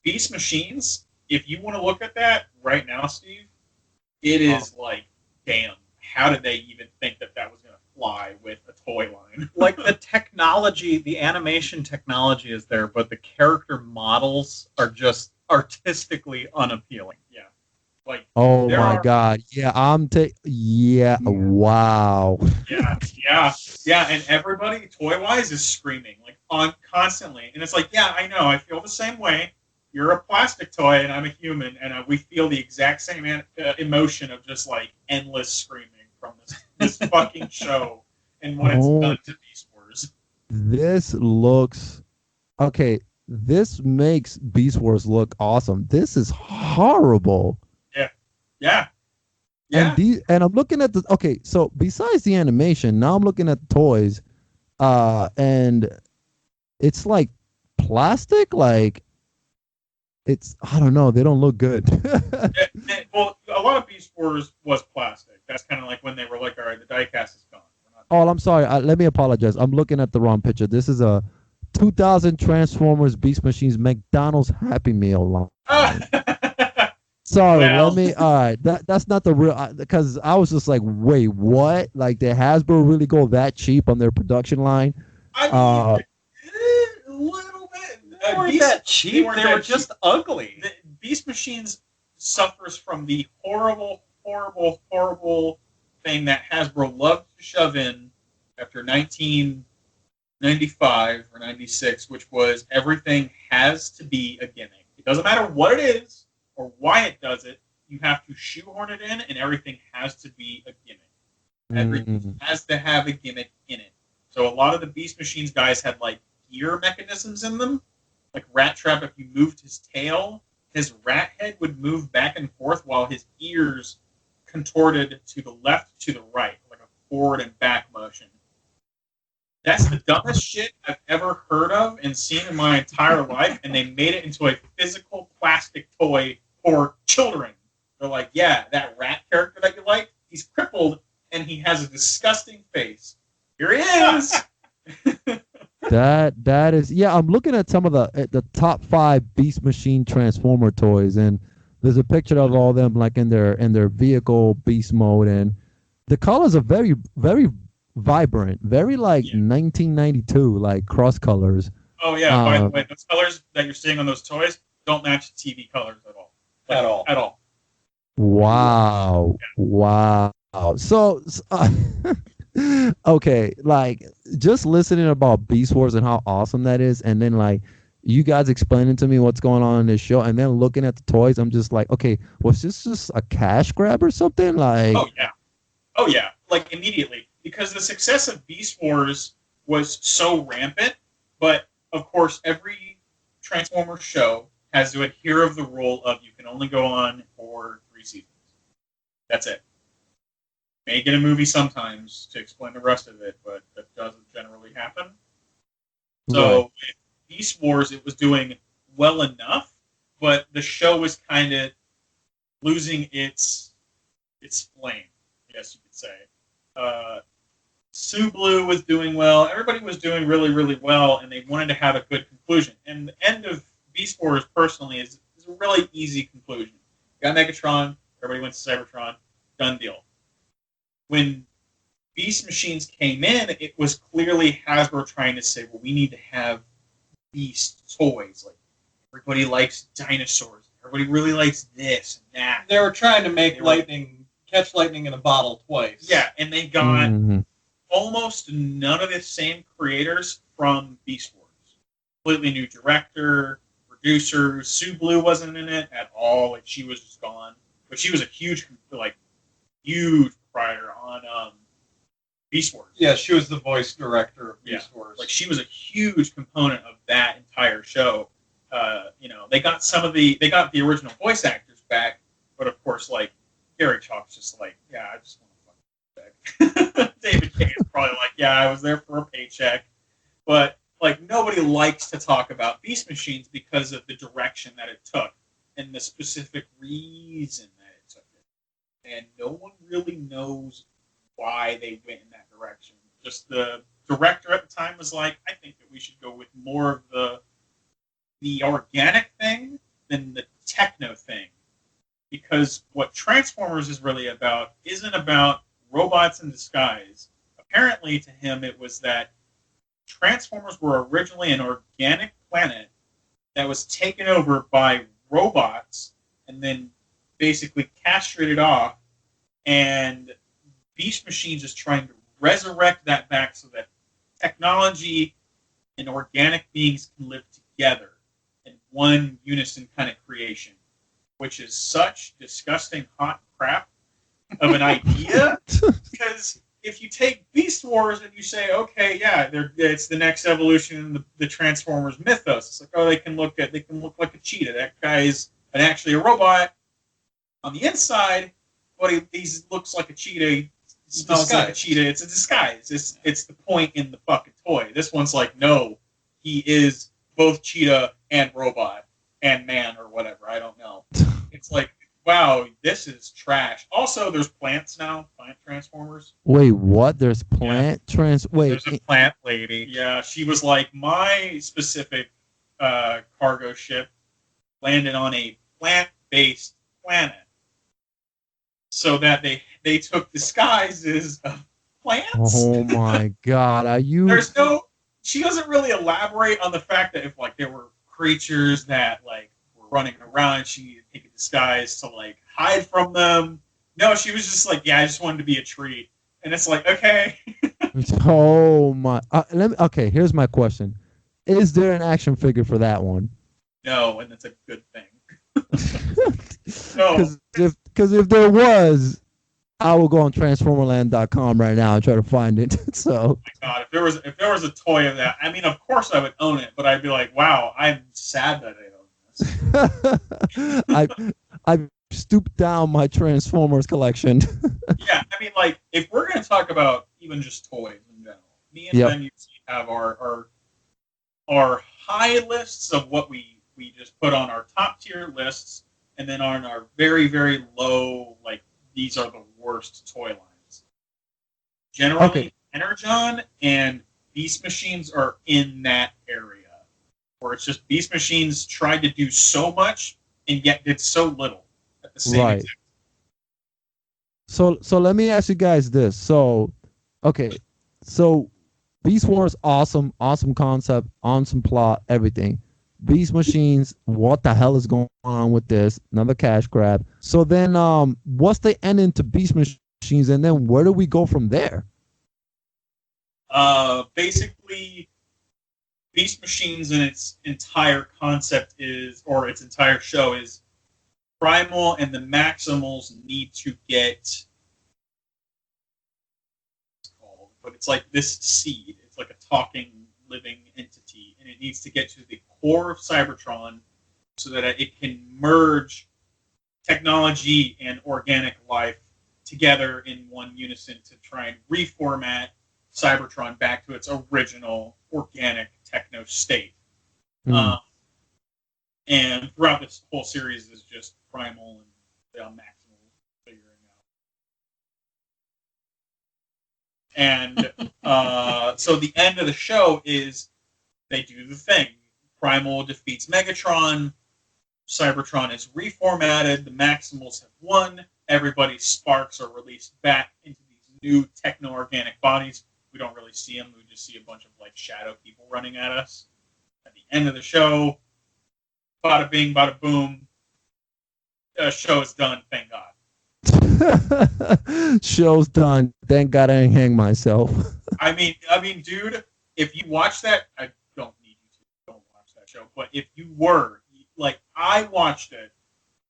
Beast Machines, if you want to look at that right now, Steve, it is like, damn, how did they even think that was going to fly with a toy line? Like, the technology, the animation technology is there, but the character models are just artistically unappealing. Yeah. Like, oh my God. Yeah, wow. Yeah, and everybody, toy-wise, is screaming, like, constantly. And it's like, yeah, I know, I feel the same way. You're a plastic toy, and I'm a human, and we feel the exact same emotion of just, like, endless screaming from this fucking show and what it's done to Beast Wars. This looks... Okay, this makes Beast Wars look awesome. This is horrible. Yeah. Yeah. And I'm looking at the so besides the animation, now I'm looking at the toys, and it's like plastic, like I don't know, they don't look good. Well, a lot of Beast Wars was plastic. That's kind of like when they were like, all right, the diecast is gone. Oh, I'm sorry. Let me apologize. I'm looking at the wrong picture. This is a 2000 Transformers Beast Machines McDonald's Happy Meal line. Sorry, Well. all right, that's not the real, because I was just like, wait, what? Like, did Hasbro really go that cheap on their production line? I mean, a little bit. They weren't that cheap. They were just ugly. The Beast Machines suffers from the horrible, horrible, horrible thing that Hasbro loved to shove in after 1995 or 96, which was everything has to be a gimmick. It doesn't matter what it is or why it does it. You have to shoehorn it in, and everything has to be a gimmick. Everything has to have a gimmick in it. So a lot of the Beast Machines guys had like gear mechanisms in them. Like Rat Trap, if you moved his tail, his rat head would move back and forth while his ears contorted to the left, to the right, like a forward and back motion. That's the dumbest shit I've ever heard of and seen in my entire life, and they made it into a physical plastic toy for children. They're like, yeah, that rat character that you like, he's crippled, and he has a disgusting face. Here he is! That is, yeah. I'm looking at some of the top 5 Beast Machine Transformer toys, and there's a picture of all of them like in their vehicle beast mode, and the colors are very, very vibrant, very like 1992, like cross colors. Oh yeah, by the way, those colors that you're seeing on those toys don't match the TV colors at all. Like, at all. Wow. Yeah. Wow. So okay, like just listening about Beast Wars and how awesome that is, and then like you guys explaining to me what's going on in this show, and then looking at the toys, I'm just like, okay, was this just a cash grab or something? Like, oh yeah, like immediately, because the success of Beast Wars was so rampant. But of course, every Transformers show has to adhere of the rule of you can only go on for 3 seasons. That's it. May get a movie sometimes to explain the rest of it, but that doesn't generally happen. So with Beast Wars, it was doing well enough, but the show was kind of losing its flame, I guess you could say. Sue Blue was doing well. Everybody was doing really, really well, and they wanted to have a good conclusion. And the end of Beast Wars, personally, is a really easy conclusion. You got Megatron, everybody went to Cybertron, done deal. When Beast Machines came in, it was clearly Hasbro trying to say, well, we need to have Beast toys. Like, everybody likes dinosaurs. Everybody really likes this and that. They were trying to make catch lightning in a bottle twice. Yeah, and they got almost none of the same creators from Beast Wars. Completely new director, producers. Sue Blue wasn't in it at all. Like, she was just gone. But she was a huge proprietor on Beast Wars. Yeah, she was the voice director of Beast Wars. Like, she was a huge component of that entire show. They got they got the original voice actors back, but of course, like, Gary Chalk's just like, yeah, I just want to fucking check. David King is probably like, yeah, I was there for a paycheck. But, like, nobody likes to talk about Beast Machines because of the direction that it took and the specific reason that it took it. And no one really knows why they went in that direction. Just the director at the time was like, I think that we should go with more of the organic thing than the techno thing. Because what Transformers is really about isn't about robots in disguise. Apparently, to him, it was that Transformers were originally an organic planet that was taken over by robots and then basically castrated off, and Beast Machines is trying to resurrect that back so that technology and organic beings can live together in one unison kind of creation, which is such disgusting hot crap of an idea. Because if you take Beast Wars and you say, okay, yeah, it's the next evolution in the Transformers mythos. It's like, oh, they can look like a cheetah. That guy is actually a robot on the inside, but he looks like a cheetah. He smells like a cheetah. It's a disguise. It's the point in the fucking toy. This one's like, no, he is both cheetah and robot and man or whatever. I don't know. It's like, wow, this is trash. Also, there's plants now. Plant transformers. Wait, what? There's plant Wait, there's a plant lady. Yeah, she was like, my specific cargo ship landed on a plant-based planet, so that they took disguises of plants. Oh my god, are you? There's no. She doesn't really elaborate on the fact that if like there were creatures that like were running around, she needed to take a disguise to like hide from them. No, she was just like, yeah, I just wanted to be a tree, and it's like, okay. Oh my. Okay, here's my question: is there an action figure for that one? No, and that's a good thing. No, because if there was, I will go on Transformerland.com right now and try to find it. So, oh my God, if there was a toy of that, I mean, of course I would own it, but I'd be like, wow, I'm sad that I own this. I stooped down my Transformers collection. Yeah, I mean, like, if we're going to talk about even just toys in general, me and Ben usually have our high lists of what we just put on our top tier lists, and then on our very, very low, like, these are the worst toy lines. Generally, Energon and Beast Machines are in that area, where it's just Beast Machines tried to do so much and yet did so little at the same time. So let me ask you guys this. So Beast Wars, awesome concept, awesome plot, everything. Beast Machines, what the hell is going on with this? Another cash grab. So then, what's the ending to Beast Machines, and then where do we go from there? Basically, Beast Machines and its entire concept or its entire show is Primal and the Maximals need to get, but it's like this seed. It's like a talking, living entity, and it needs to get to the core of Cybertron so that it can merge technology and organic life together in one unison to try and reformat Cybertron back to its original organic techno state. And throughout this whole series is just Primal and the Maximal figuring out. And so the end of the show is they do the thing. Primal defeats Megatron. Cybertron is reformatted. The Maximals have won. Everybody's sparks are released back into these new techno-organic bodies. We don't really see them. We just see a bunch of like shadow people running at us. At the end of the show, bada bing, bada boom. The show is done. Thank God. Show's done. Thank God I didn't hang myself. I mean, dude, if you watch that, I don't need you to. Don't watch that show. But if you were, like, I watched it,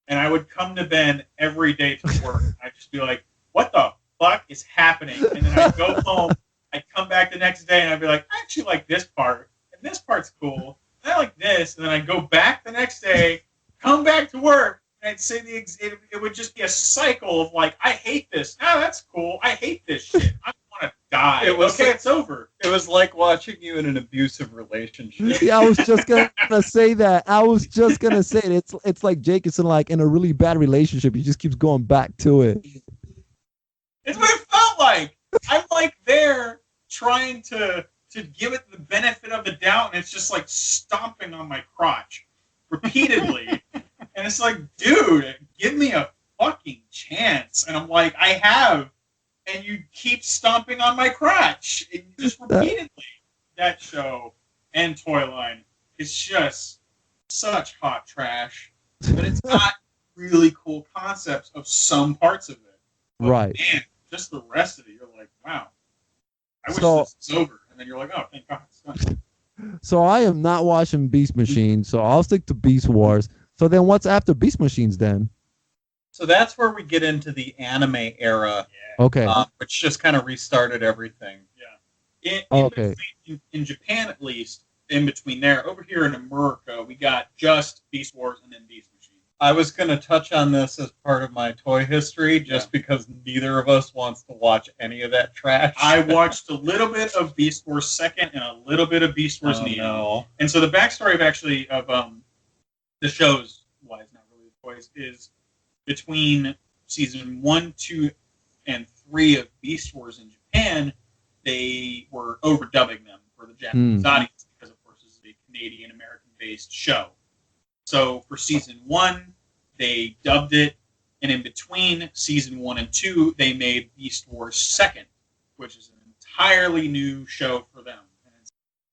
and I would come to Ben every day to work. I'd just be like, what the fuck is happening? And then I'd go home. I'd come back the next day, and I'd be like, I actually like this part, and this part's cool. And I like this. And then I'd go back the next day, come back to work, and I'd say it would just be a cycle of like, I hate this. Oh, that's cool. I hate this shit. I want to die. It's over. It was like watching you in an abusive relationship. Yeah, I was just gonna say that. I was just gonna say it. It's like Jacobson, like in a really bad relationship. He just keeps going back to it. It's what it felt like. I'm like there trying to give it the benefit of the doubt, and it's just like stomping on my crotch repeatedly. And it's like, dude, give me a fucking chance. And I'm like, I have. And you keep stomping on my crotch. And just repeatedly. That show and Toyline is just such hot trash. But it's got really cool concepts of some parts of it. But right. Man, just the rest of it, you're like, wow. I wish this was over. And then you're like, oh, thank God it's done. So I am not watching Beast Machines, so I'll stick to Beast Wars. So then what's after Beast Machines then? So that's where we get into the anime era. Yeah. Okay. Which just kind of restarted everything. Yeah. Okay. In Japan, at least, in between there, over here in America, we got just Beast Wars and then Beast Machines. I was going to touch on this as part of my toy history, just because neither of us wants to watch any of that trash. I watched a little bit of Beast Wars Second and a little bit of Beast Wars Neo. No. And so the backstory of the shows, why it's not really the toys, is between season 1, 2, and 3 of Beast Wars in Japan, they were overdubbing them for the Japanese audience because, of course, this is a Canadian-American-based show. So for season 1, they dubbed it, and in between season 1 and 2, they made Beast Wars Second, which is an entirely new show for them.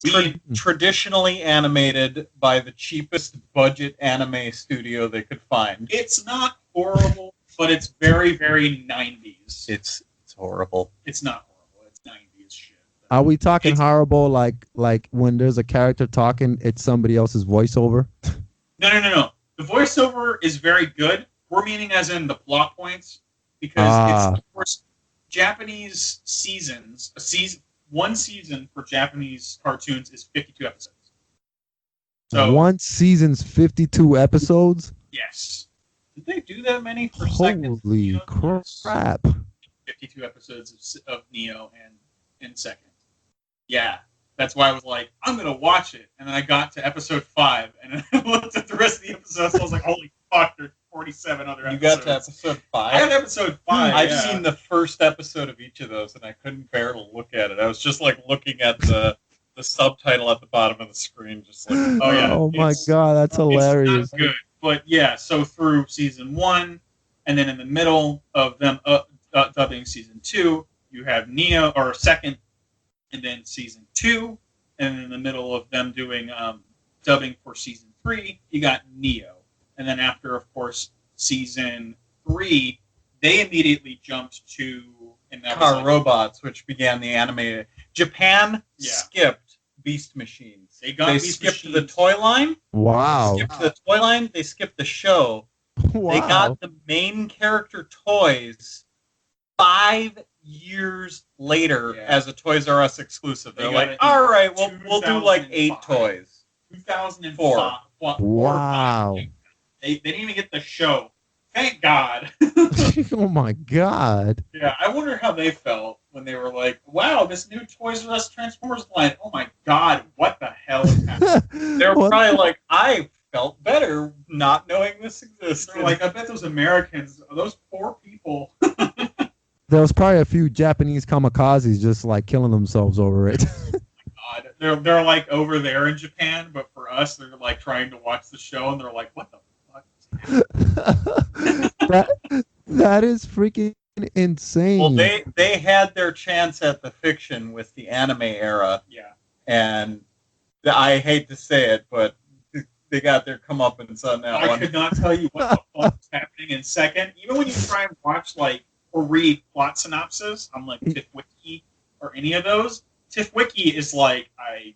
And it's traditionally animated by the cheapest budget anime studio they could find. It's not horrible, but it's very, very 90s. It's horrible. It's not horrible. It's 90s shit. Are we talking horrible like when there's a character talking, it's somebody else's voiceover? No. The voiceover is very good. We're meaning as in the plot points, because it's, of course, Japanese seasons. One season for Japanese cartoons is 52 episodes. So one season's 52 episodes? Yes. Did they do that many for Second? Holy crap. 52 episodes of Neo and Second. Yeah. That's why I was like, I'm going to watch it. And then I got to episode 5, and I looked at the rest of the episodes, and I was like, holy fuck, there's 47 other episodes. You got to episode 5? I got episode 5, I've seen the first episode of each of those, and I couldn't bear to look at it. I was just, like, looking at the subtitle at the bottom of the screen, just like, oh, yeah. Oh, my God, that's hilarious. It's not good. But, yeah, so through season 1, and then in the middle of them dubbing season 2, you have Neo, or Second, and then season 2, and in the middle of them doing dubbing for season 3, you got Neo. And then after, of course, season 3, they immediately jumped to Car Robots, which began the anime. Japan skipped Beast Machines. They skipped the toy line. Wow. They skipped the toy line. They skipped the show. Wow. They got the main character toys 5 years later as a Toys R Us exclusive. They're like, all right, we'll do like 8 toys. 2004. Wow. They didn't even get the show. Thank God. Oh my God. Yeah, I wonder how they felt when they were like, wow, this new Toys R Us Transformers line. Oh my God, what the hell is happening? They're probably like, I felt better not knowing this existed. They're like, I bet those Americans, those poor people. There was probably a few Japanese kamikazes just like killing themselves over it. God, they're like over there in Japan, but for us, they're like trying to watch the show, and they're like, what the fuck? That is freaking insane. Well, they had their chance at the fiction with the anime era. Yeah. And I hate to say it, but they got their comeuppance on that one. I could not tell you what the fuck is happening in Second. Even when you try and watch or read plot synopsis on TIFF Wiki or any of those, TIFF Wiki is like I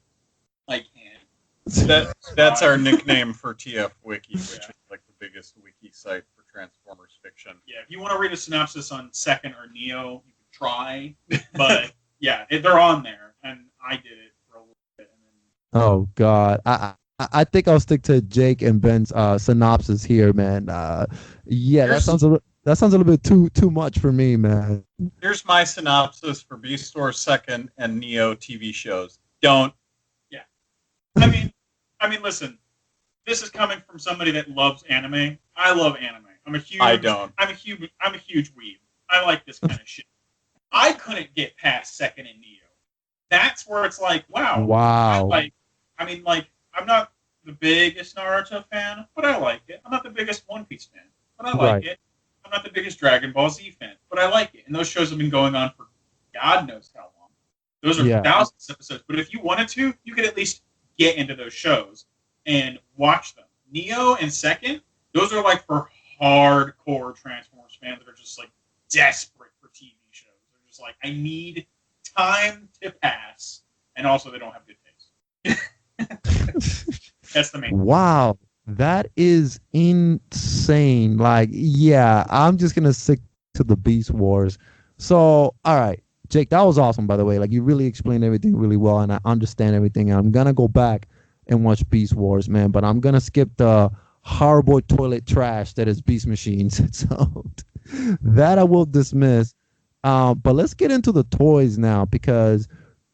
can't. That's our nickname for TF Wiki, which is like the biggest wiki site for Transformers fiction. Yeah, if you want to read a synopsis on Second or Neo, you can try. But yeah, they're on there, and I did it for a little bit. And then... Oh God, I think I'll stick to Jake and Ben's synopsis here, man. That sounds a little bit too much for me, man. Here's my synopsis for Beast Wars Second and Neo TV shows. Don't. Yeah. I mean, listen. This is coming from somebody that loves anime. I love anime. I don't. I'm a huge weeb. I like this kind of shit. I couldn't get past Second and Neo. That's where it's like, wow. Wow. I'm not the biggest Naruto fan, but I like it. I'm not the biggest One Piece fan, but I like it. I'm not the biggest Dragon Ball Z fan, but I like it. And those shows have been going on for God knows how long. Those are thousands of episodes. But if you wanted to, you could at least get into those shows and watch them. Neo and Second, those are like for hardcore Transformers fans that are just like desperate for TV shows. They're just like, I need time to pass. And also they don't have good taste. That's the main. Wow. That is insane. Like, yeah, I'm just going to stick to the Beast Wars. So, all right, Jake, that was awesome, by the way. Like, you really explained everything really well, and I understand everything. I'm going to go back and watch Beast Wars, man, but I'm going to skip the horrible toilet trash that is Beast Machines. So that I will dismiss. But let's get into the toys now, because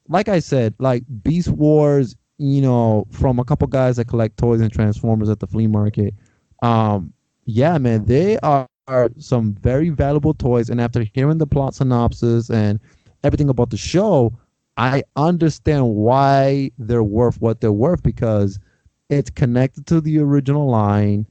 like I said, like Beast Wars, from a couple guys that collect toys and Transformers at the flea market. Yeah, man, they are some very valuable toys. And after hearing the plot synopsis and everything about the show, I understand why they're worth what they're worth, because it's connected to the original line.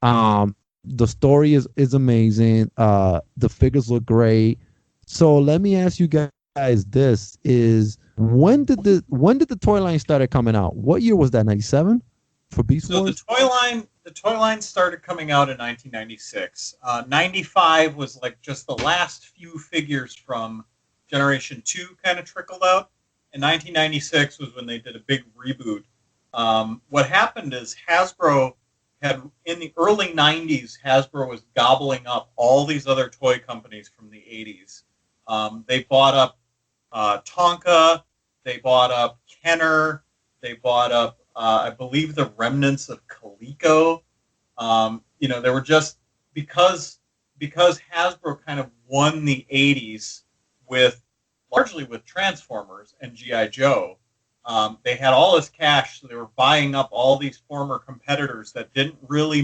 The story is amazing. The figures look great. So let me ask you guys this: is when did the toy line started coming out? What year was that? 97 for Beast Wars? So the toy line started coming out in 1996. 95 was like just the last few figures from Generation 2 kind of trickled out. And 1996 was when they did a big reboot. What happened is Hasbro had, in the early 90s, Hasbro was gobbling up all these other toy companies from the 80s. They bought up Tonka, they bought up Kenner, they bought up, I believe, the remnants of Coleco. They were just, because Hasbro kind of won the 80s largely with Transformers and G.I. Joe. They had all this cash, so they were buying up all these former competitors that didn't really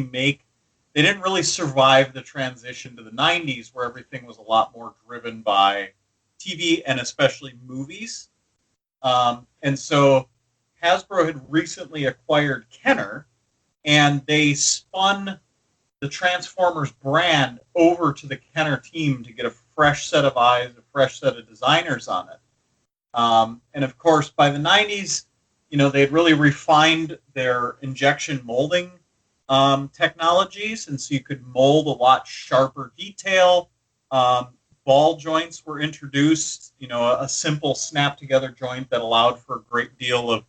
survive the transition to the 90s, where everything was a lot more driven by TV and especially movies. And so Hasbro had recently acquired Kenner, and they spun the Transformers brand over to the Kenner team to get a fresh set of eyes, a fresh set of designers on it. And of course, by the 90s, they had really refined their injection molding technologies, and so you could mold a lot sharper detail. Ball joints were introduced, a simple snap-together joint that allowed for a great deal of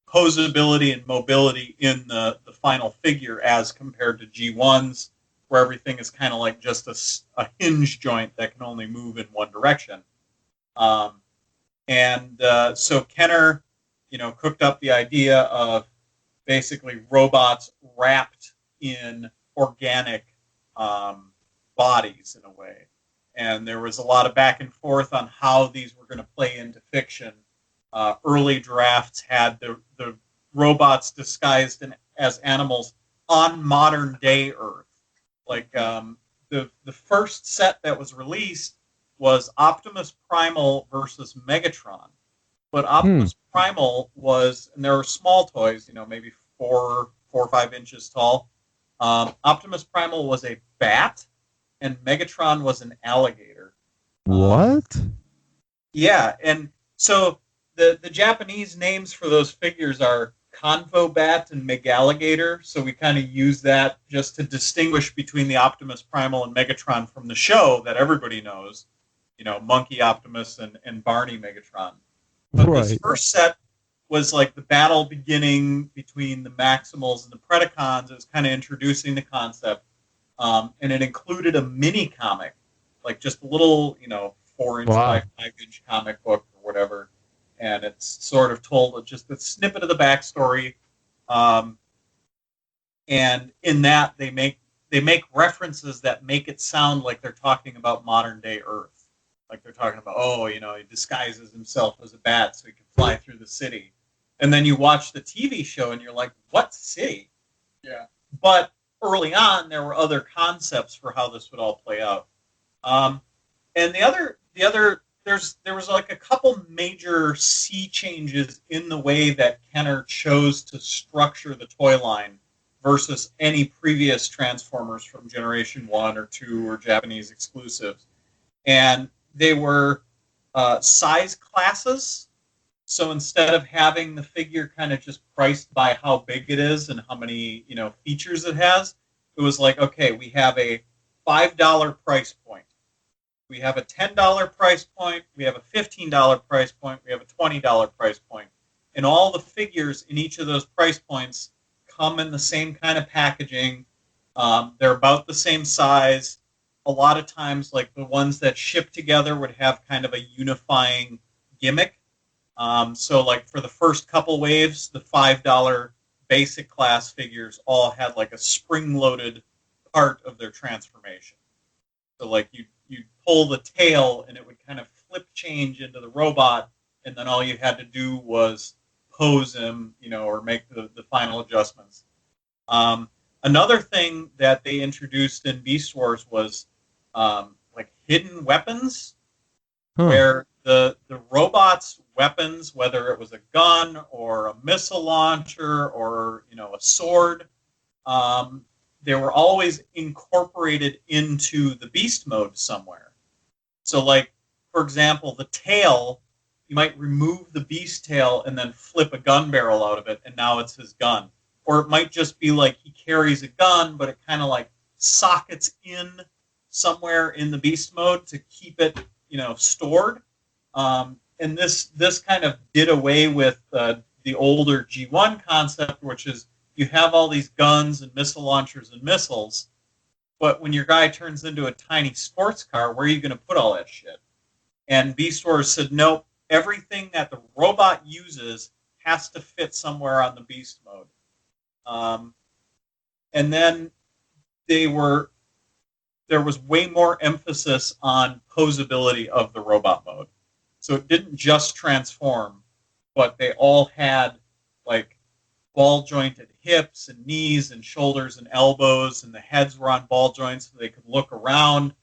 posability and mobility in the final figure as compared to G1s, where everything is kind of like just a hinge joint that can only move in one direction. So Kenner, cooked up the idea of basically robots wrapped in organic bodies in a way. And there was a lot of back and forth on how these were going to play into fiction. Early drafts had the robots disguised as animals on modern day Earth. Like the first set that was released was Optimus Primal versus Megatron. But Optimus Primal was, and there were small toys, maybe 4 or 5 inches tall. Optimus Primal was a bat, and Megatron was an alligator. What? Yeah, and so the Japanese names for those figures are Convo-Bat and Megalligator, so we kind of use that just to distinguish between the Optimus Primal and Megatron from the show that everybody knows, Monkey Optimus and Barney Megatron. But this first set was like the battle beginning between the Maximals and the Predacons. It was kind of introducing the concept, and it included a mini comic, like just a little, 4-inch by 5-inch comic book or whatever. And it's sort of told just a snippet of the backstory, and in that they make references that make it sound like they're talking about modern day Earth, like they're talking about, he disguises himself as a bat so he can fly through the city, and then you watch the TV show and you're like, what city? Yeah. But early on there were other concepts for how this would all play out, and the other. There was like a couple major sea changes in the way that Kenner chose to structure the toy line versus any previous Transformers from Generation 1 or 2 or Japanese exclusives. And they were size classes. So instead of having the figure kind of just priced by how big it is and how many features it has, it was like, okay, we have a $5 price point. We have a $10 price point, we have a $15 price point, we have a $20 price point. And all the figures in each of those price points come in the same kind of packaging. They're about the same size. A lot of times, like the ones that ship together would have kind of a unifying gimmick. So like for the first couple waves, the $5 basic class figures all had like a spring-loaded part of their transformation. So like you'd pull the tail and it would kind of flip change into the robot, and then all you had to do was pose him, or make the final adjustments. Another thing that they introduced in Beast Wars was like hidden weapons, where the robot's weapons, whether it was a gun or a missile launcher or a sword, they were always incorporated into the beast mode somewhere. So like, for example, the tail, you might remove the beast tail and then flip a gun barrel out of it, and now it's his gun. Or it might just be like he carries a gun, but it kind of like sockets in somewhere in the beast mode to keep it, stored. And this kind of did away with the older G1 concept, which is you have all these guns and missile launchers and missiles, but when your guy turns into a tiny sports car, where are you going to put all that shit? And Beast Wars said, nope, everything that the robot uses has to fit somewhere on the beast mode. And then there was way more emphasis on posability of the robot mode. So it didn't just transform, but they all had like ball jointed hips and knees and shoulders and elbows, and the heads were on ball joints so they could look around.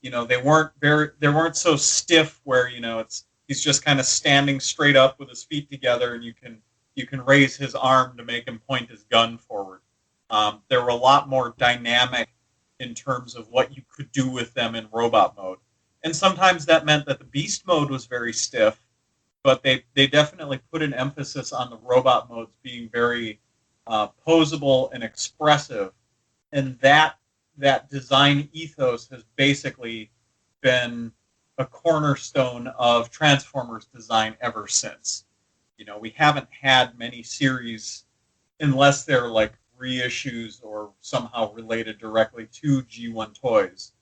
They weren't so stiff where he's just kind of standing straight up with his feet together, and you can raise his arm to make him point his gun forward. They were a lot more dynamic in terms of what you could do with them in robot mode. And sometimes that meant that the beast mode was very stiff, but they definitely put an emphasis on the robot modes being very posable and expressive. And that design ethos has basically been a cornerstone of Transformers design ever since. We haven't had many series, unless they're like reissues or somehow related directly to G1 toys.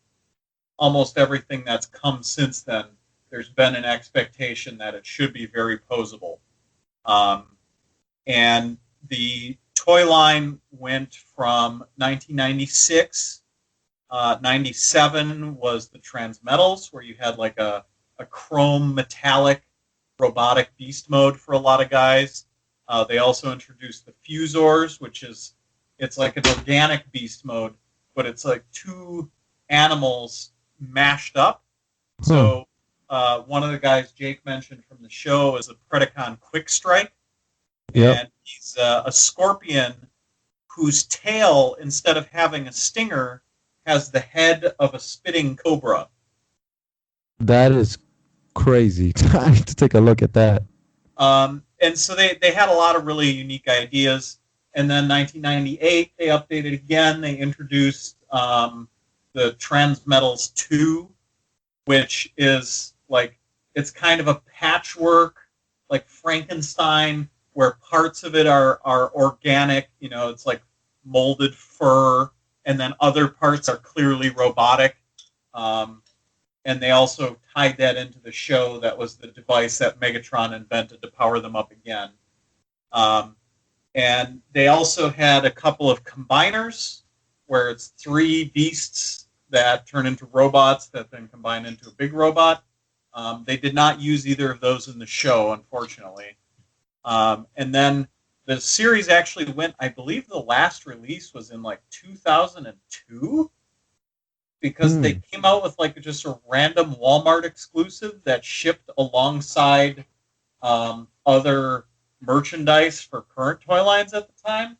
Almost everything that's come since then, there's been an expectation that it should be very posable. And the toy line went from 1996. 97 was the Transmetals, where you had like a chrome metallic robotic beast mode for a lot of guys. They also introduced the Fusors, it's like an organic beast mode, but it's like two animals mashed up. So one of the guys Jake mentioned from the show is a Predacon Quick Strike. Yep. And he's a scorpion whose tail, instead of having a stinger, has the head of a spitting cobra. That is crazy. I need to take a look at that. And so they had a lot of really unique ideas. And then 1998, they updated again. They introduced the Transmetals 2, which is like, it's kind of a patchwork, like Frankenstein, where parts of it are organic. It's like molded fur, and then other parts are clearly robotic. And they also tied that into the show. That was the device that Megatron invented to power them up again. And they also had a couple of combiners, where it's three beasts that turn into robots that then combine into a big robot. They did not use either of those in the show, unfortunately. And then the series actually went, I believe the last release was in like 2002, because they came out with like just a random Walmart exclusive that shipped alongside other merchandise for current toy lines at the time.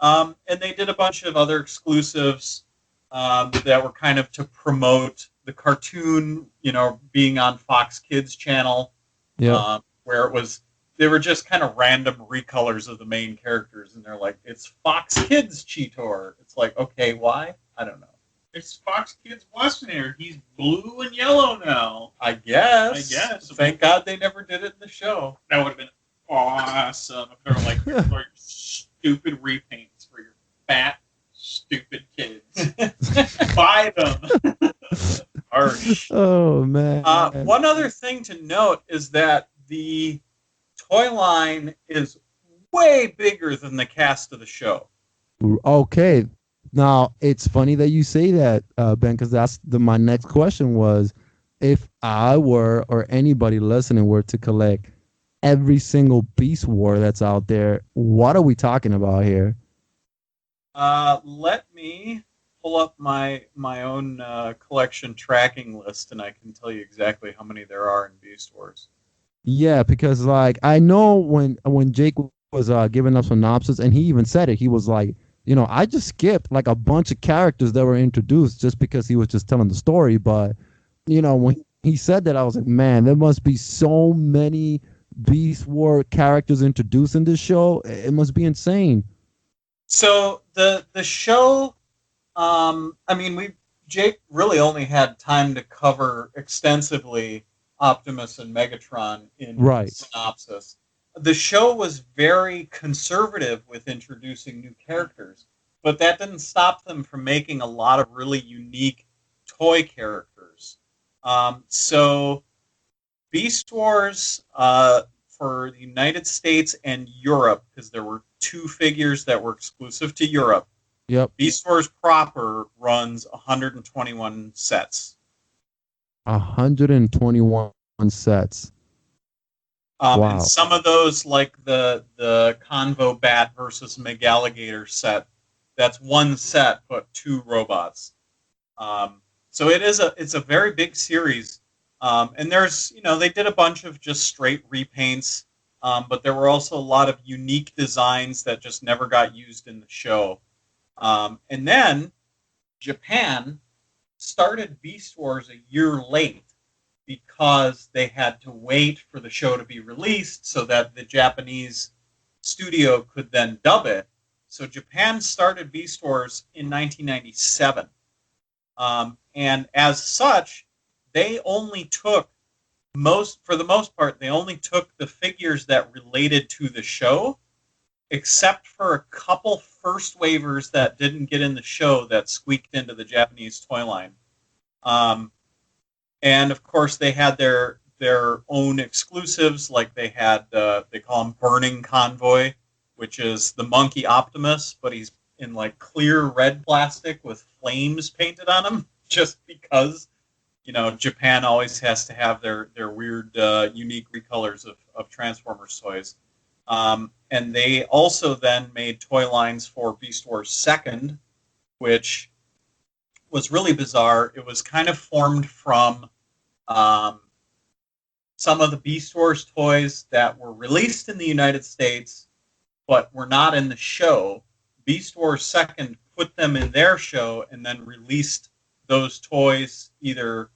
And they did a bunch of other exclusives that were kind of to promote the cartoon, being on Fox Kids channel, where they were just kind of random recolors of the main characters, and they're like, it's Fox Kids Cheetor. It's like, okay, why? I don't know. It's Fox Kids Westerner. He's blue and yellow now. I guess. Thank God they never did it in the show. That would have been awesome if they were like, here's your stupid repaints for your fat, stupid kids. Buy them. Harsh. Oh, man. One other thing to note is that the toy line is way bigger than the cast of the show. Okay. Now, it's funny that you say that, Ben, because that's my next question was, if I were, or anybody listening were to collect every single Beast War that's out there, what are we talking about here? Let me pull up my own collection tracking list, and I can tell you exactly how many there are in Beast Wars. Yeah, because like I know when Jake was giving up synopsis, and he even said it, he was like, I just skipped like a bunch of characters that were introduced just because he was just telling the story. But when he said that, I was like, man, there must be so many Beast War characters introduced in this show. It must be insane. So the show, Jake really only had time to cover extensively Optimus and Megatron in synopsis. The show was very conservative with introducing new characters, but that didn't stop them from making a lot of really unique toy characters. So Beast Wars for the United States and Europe, because there were 2 figures that were exclusive to Europe. Yep. Beast Wars proper runs 121 sets. 121 sets. Wow. And some of those, like the Convo Bat versus Megalligator set, that's 1 set but 2 robots. So it's a very big series. And there's, they did a bunch of just straight repaints, but there were also a lot of unique designs that just never got used in the show. And then Japan started Beast Wars a year late because they had to wait for the show to be released so that the Japanese studio could then dub it. So Japan started Beast Wars in 1997. And as such, they only took for the most part, they only took the figures that related to the show, except for a couple first waivers that didn't get in the show that squeaked into the Japanese toy line. And of course, they had their own exclusives, like they had, they call him Burning Convoy, which is the monkey Optimus, but he's in like clear red plastic with flames painted on him, just because, Japan always has to have their weird, unique recolors of Transformers toys. And they also then made toy lines for Beast Wars 2nd, which was really bizarre. It was kind of formed from some of the Beast Wars toys that were released in the United States, but were not in the show. Beast Wars 2nd put them in their show and then released those toys either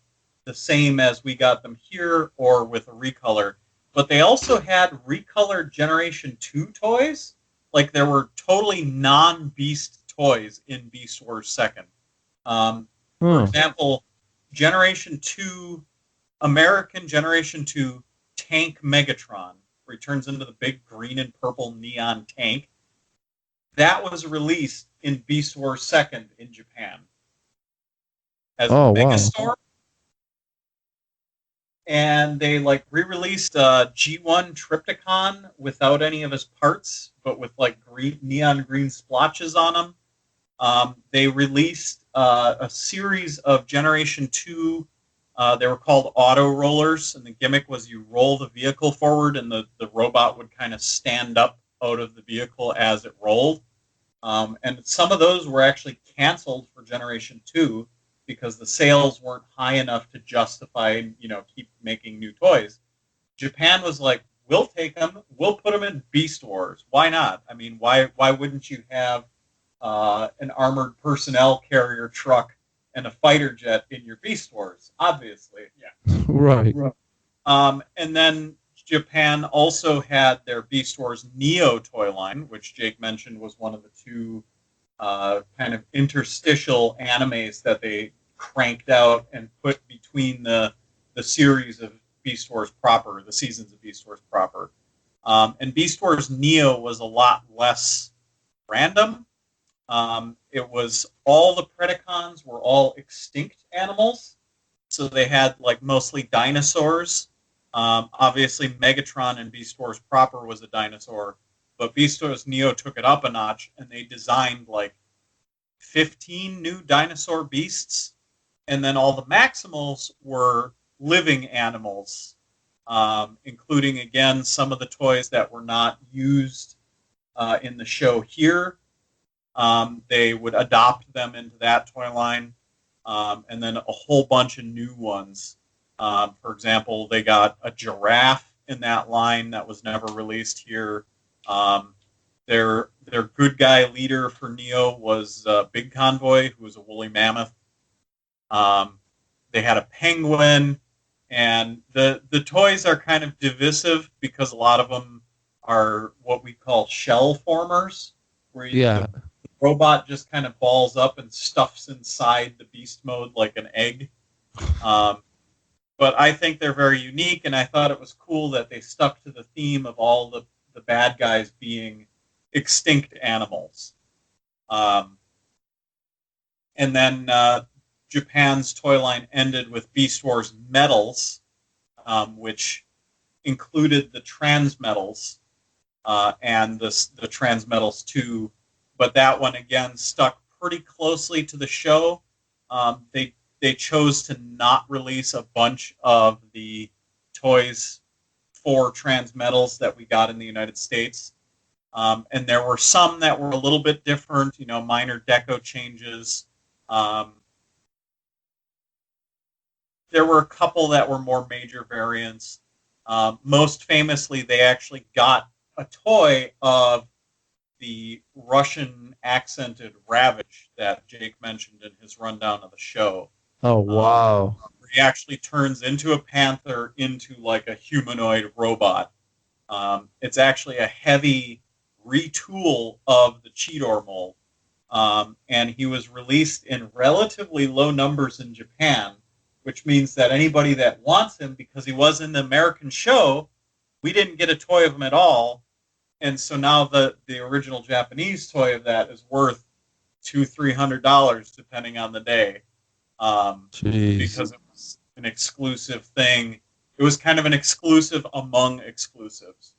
the same as we got them here or with a recolor. But they also had recolored Generation 2 toys. Like, there were totally non-Beast toys in Beast Wars 2nd. For example, Generation 2, American Generation 2 Tank Megatron, where he turns into the big green and purple neon tank. That was released in Beast Wars 2nd in Japan as a Megastore. Wow. And they re-released G1 Trypticon without any of his parts, but with neon green splotches on them. They released a series of Generation 2. They were called auto rollers, and the gimmick was you roll the vehicle forward, and the robot would kind of stand up out of the vehicle as it rolled. And some of those were actually canceled for Generation 2 because the sales weren't high enough to justify, keep making new toys. Japan was like, we'll take them, we'll put them in Beast Wars. Why not? I mean, why wouldn't you have an armored personnel carrier truck and a fighter jet in your Beast Wars? Obviously, yeah. Right. And then Japan also had their Beast Wars Neo toy line, which Jake mentioned was one of the 2 kind of interstitial animes that they cranked out and put between the series of Beast Wars proper, the seasons of Beast Wars proper. And Beast Wars Neo was a lot less random. It was all the Predacons were all extinct animals. So they had mostly dinosaurs. Obviously, Megatron in Beast Wars proper was a dinosaur. But Beast Wars Neo took it up a notch, and they designed like 15 new dinosaur beasts, and then all the Maximals were living animals, including, again, some of the toys that were not used in the show here. They would adopt them into that toy line, and then a whole bunch of new ones. For example, they got a giraffe in that line that was never released here. Their good guy leader for Neo was Big Convoy, who was a woolly mammoth. They had a penguin, and the toys are kind of divisive because a lot of them are what we call shell formers, where the robot just kind of balls up and stuffs inside the beast mode like an egg. But I think they're very unique, and I thought it was cool that they stuck to the theme of all the bad guys being extinct animals. And then Japan's toy line ended with Beast Wars Metals, which included the Transmetals and the Transmetals 2. But that one, again, stuck pretty closely to the show. They chose to not release a bunch of the toys for Transmetals that we got in the United States. And there were some that were a little bit different, minor deco changes. There were a couple that were more major variants. Most famously, they actually got a toy of the Russian accented Ravage that Jake mentioned in his rundown of the show. Oh, wow. He actually turns into a panther into like a humanoid robot. It's actually a heavy retool of the Cheetor mold. And he was released in relatively low numbers in Japan, which means that anybody that wants him, because he was in the American show, we didn't get a toy of him at all. And so now the original Japanese toy of that is worth $200-$300 depending on the day, because it was an exclusive thing. It was kind of an exclusive among exclusives.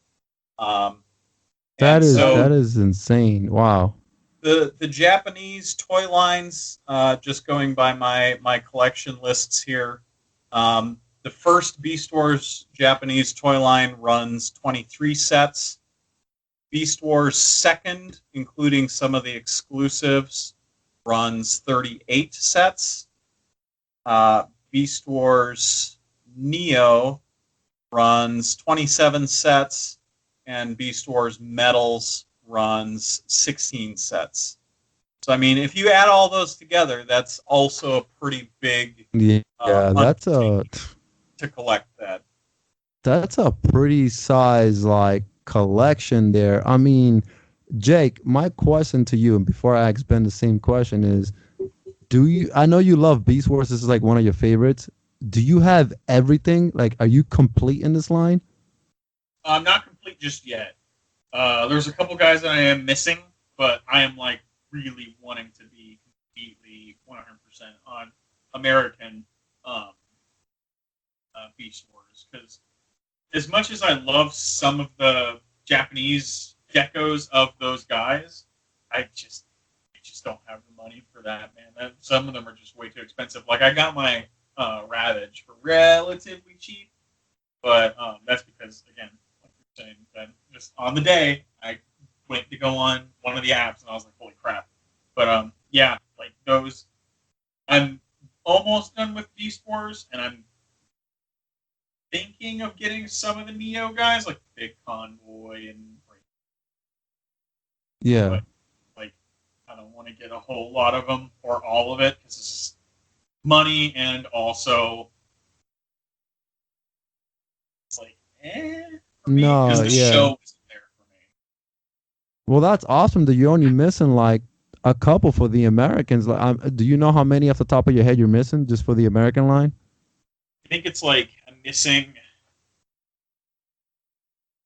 That is insane. Wow. The Japanese toy lines, just going by my collection lists here, the first Beast Wars Japanese toy line runs 23 sets. Beast Wars second, including some of the exclusives, runs 38 sets. Beast Wars Neo runs 27 sets, and Beast Wars Metals runs 16 sets. So, I mean, if you add all those together, that's also a pretty big to collect that. That's a pretty size collection there. I mean, Jake, my question to you, and before I ask Ben the same question, is I know you love Beast Wars, this is like one of your favorites. Do you have everything? Are you complete in this line? I'm not complete just yet. There's a couple guys that I am missing, but I am really wanting to be completely 100% on American Beast Wars, because as much as I love some of the Japanese geckos of those guys, I just don't have the money for that, man. Some of them are just way too expensive. I got my Ravage for relatively cheap, but that's because, again, like you're saying, that just on the day, I went to go on one of the apps, and I was like, holy crap. But, yeah, those, I'm almost done with Beast Wars, and I'm thinking of getting some of the Neo guys, like Big Convoy and yeah. But, I don't want to get a whole lot of them or all of it because it's just money, and also it's for me, no, because the yeah. show wasn't there for me. Well, that's awesome that you're only missing a couple for the Americans. Do you know how many off the top of your head you're missing just for the American line? I think it's I'm missing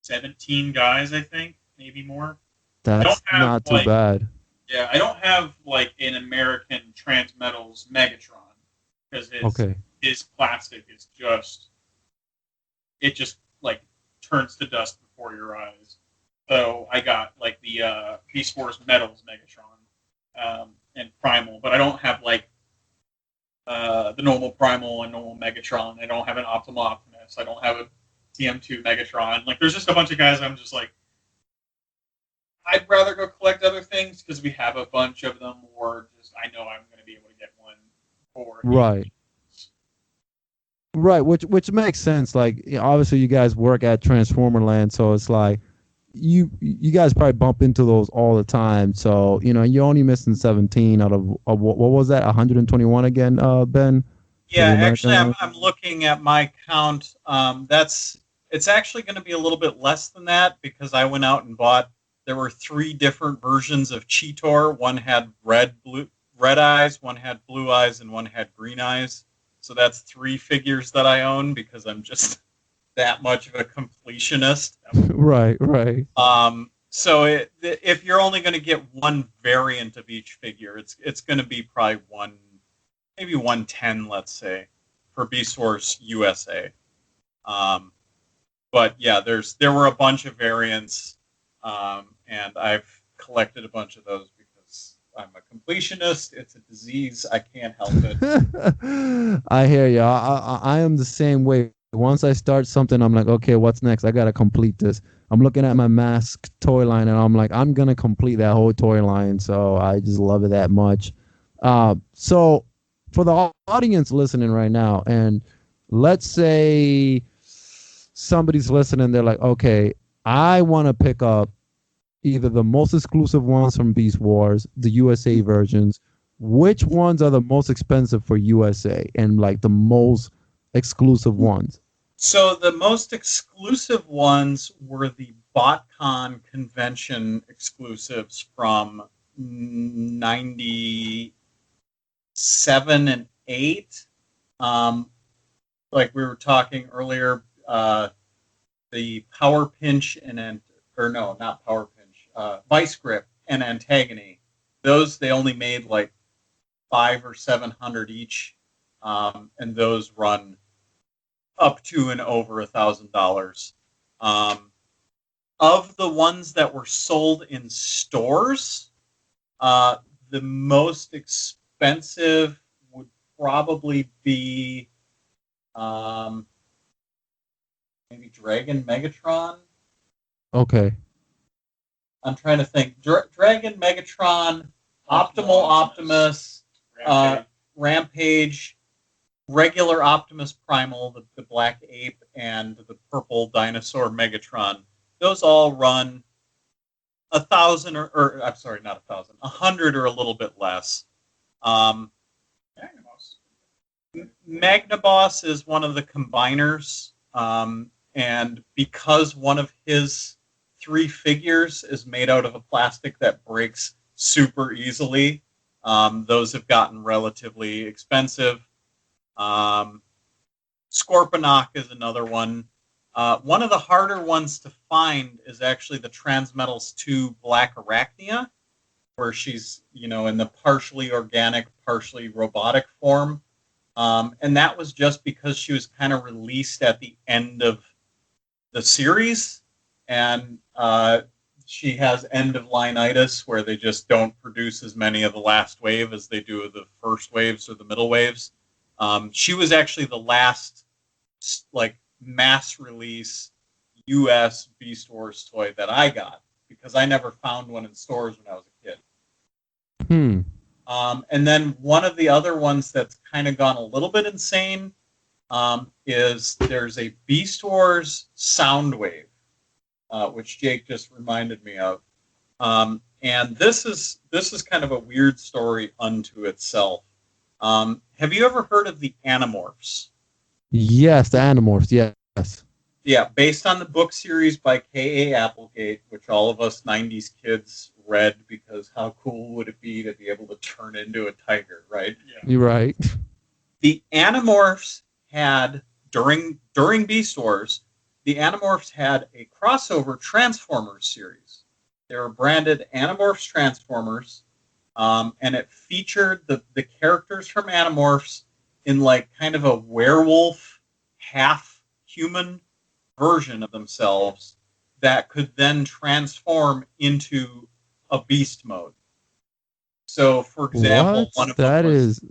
17 guys, I think, maybe more. That's not too bad. Yeah, I don't have an American Transmetals Megatron, because his plastic is just turns to dust before your eyes. So I got like the Beast Wars Metals Megatron and Primal, but I don't have like the normal Primal and normal Megatron. I don't have an Optimal Optimus. I don't have a TM2 Megatron. Like, there's just a bunch of guys I'm just like, I'd rather go collect other things because we have a bunch of them, or just I know I'm going to be able to get one for Right. Right, which makes sense. Like, obviously, you guys work at Transformer Land, so it's like you guys probably bump into those all the time. So you're only missing 17 out of what was that? 121 again, Ben? Yeah, actually, I'm looking at my count. It's actually going to be a little bit less than that because I went out and bought. There were 3 different versions of Cheetor. One had red eyes, one had blue eyes, and one had green eyes. So that's 3 figures that I own because I'm just that much of a completionist. Right. So if you're only going to get one variant of each figure, it's going to be probably maybe 110, let's say, for Beast Wars USA. But yeah, there were a bunch of variants, and I've collected a bunch of those. I'm a completionist. It's a disease. I can't help it. I hear you. I am the same way. Once I start something, I'm like, okay, what's next? I got to complete this. I'm looking at my Mask toy line, and I'm like, I'm going to complete that whole toy line. So I just love it that much. So for the audience listening right now, and let's say somebody's listening, they're like, okay, I want to pick up either the most exclusive ones from Beast Wars, the USA versions. Which ones are the most expensive for USA and like the most exclusive ones? So the most exclusive ones were the BotCon convention exclusives from 97 and 8. Like we were talking earlier, the Power Pinch not Power Pinch. Vice Grip and Antagony. Those they only made like 500 or 700 each, and those run up to and over $1,000. Of the ones that were sold in stores, the most expensive would probably be maybe Dragon Megatron. Okay. I'm trying to think. Dragon, Megatron, Optimal Optimus, Rampage, regular Optimus Primal, the black ape, and the purple dinosaur Megatron. Those all run 1,000 or I'm sorry, not 1,000, 100 or a little bit less. Magnaboss is one of the combiners, and because one of his 3 figures is made out of a plastic that breaks super easily, those have gotten relatively expensive. Scorponok is another one. One of the harder ones to find is actually the Transmetals 2 Black Arachnia, where she's in the partially organic, partially robotic form. And that was just because she was kind of released at the end of the series. And she has end-of-line-itis, where they just don't produce as many of the last wave as they do of the first waves or the middle waves. She was actually the last mass-release U.S. Beast Wars toy that I got, because I never found one in stores when I was a kid. And then one of the other ones that's kind of gone a little bit insane is there's a Beast Wars Soundwave, which Jake just reminded me of. And this is kind of a weird story unto itself. Have you ever heard of the Animorphs? Yes, the Animorphs, yes. Yeah, based on the book series by K.A. Applegate, which all of us 90s kids read because how cool would it be to be able to turn into a tiger, right? Yeah. You're right. The Animorphs had, during Beast Wars, the Animorphs had a crossover Transformers series. They were branded Animorphs Transformers, and it featured the characters from Animorphs in like kind of a werewolf, half-human version of themselves that could then transform into a beast mode. So, for example, What? one of That them was, is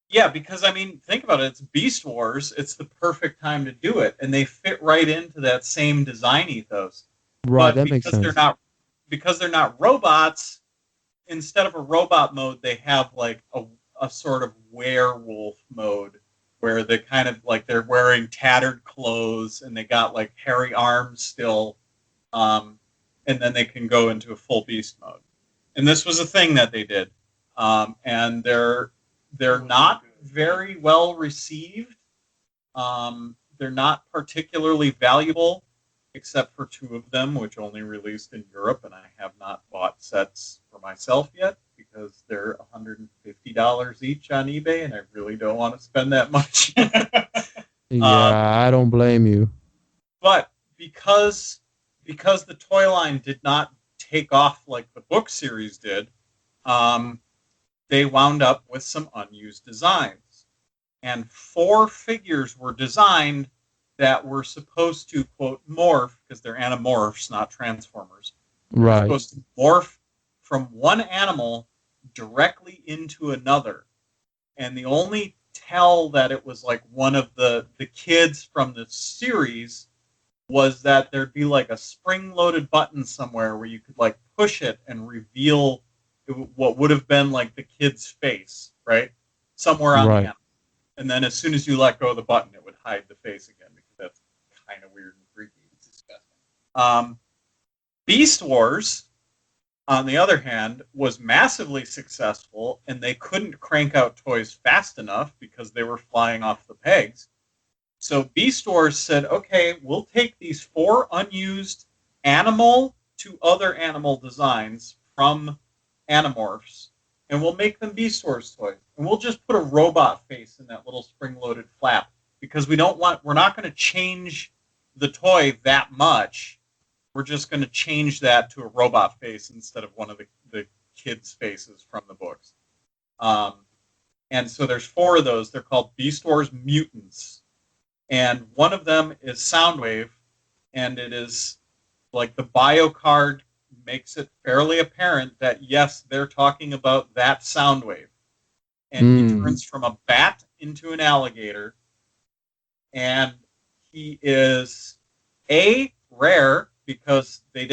yeah, because I mean, think about it. It's Beast Wars. It's the perfect time to do it, and they fit right into that same design ethos. right. But That makes sense. because they're not robots, instead of a robot mode, they have like a sort of werewolf mode where they kind of like they're wearing tattered clothes and they got like hairy arms still, and then they can go into a full beast mode. And this was a thing that they did, and they're not very well received. They're not particularly valuable, except for 2 of them, which only released in Europe, and I have not bought sets for myself yet because they're $150 each on eBay, and I really don't want to spend that much. Yeah, I don't blame you. But because the toy line did not take off like the book series did, they wound up with some unused designs. And 4 figures were designed that were supposed to, quote, morph, because they're animorphs, not transformers. Right. They're supposed to morph from one animal directly into another. And the only tell that it was like one of the kids from the series was that there'd be like a spring-loaded button somewhere where you could like push it and reveal what would have been like the kid's face, right? Somewhere on the end. And then as soon as you let go of the button, it would hide the face again because that's kind of weird and freaky. It's disgusting. Beast Wars, on the other hand, was massively successful, and they couldn't crank out toys fast enough because they were flying off the pegs. So Beast Wars said, okay, we'll take these 4 unused animal to other animal designs from Animorphs, and we'll make them Beast Wars toys. And we'll just put a robot face in that little spring-loaded flap because we're not going to change the toy that much. We're just going to change that to a robot face instead of one of the kids' faces from the books. And so there's 4 of those. They're called Beast Wars Mutants. And one of them is Soundwave, and it is like the bio card makes it fairly apparent that, yes, they're talking about that Soundwave. And he turns from a bat into an alligator. And he is, A, rare, because they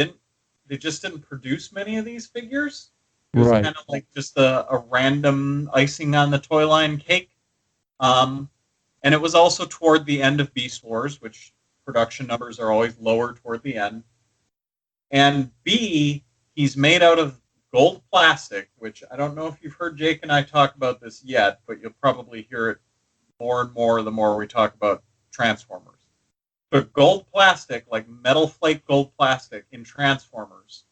just didn't produce many of these figures. It was kind of like just a random icing on the toy line cake. And it was also toward the end of Beast Wars, which production numbers are always lower toward the end. And B, he's made out of gold plastic, which I don't know if you've heard Jake and I talk about this yet, but you'll probably hear it more and more the more we talk about Transformers. But gold plastic, like metal flake gold plastic in Transformers,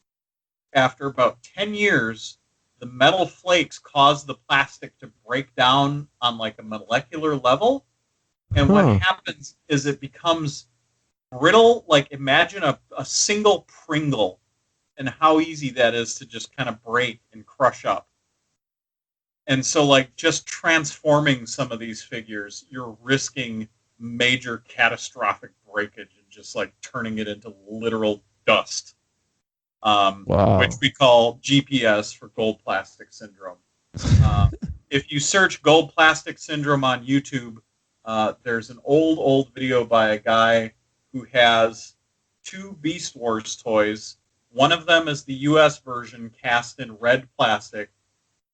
after about 10 years, the metal flakes cause the plastic to break down on like a molecular level. And what happens is it becomes brittle, like imagine a single Pringle and how easy that is to just kind of break and crush up. And so like just transforming some of these figures, you're risking major catastrophic breakage and just like turning it into literal dust. Which we call GPS for gold plastic syndrome. If you search gold plastic syndrome on YouTube, there's an old video by a guy who has 2 Beast Wars toys. One of them is the US version cast in red plastic,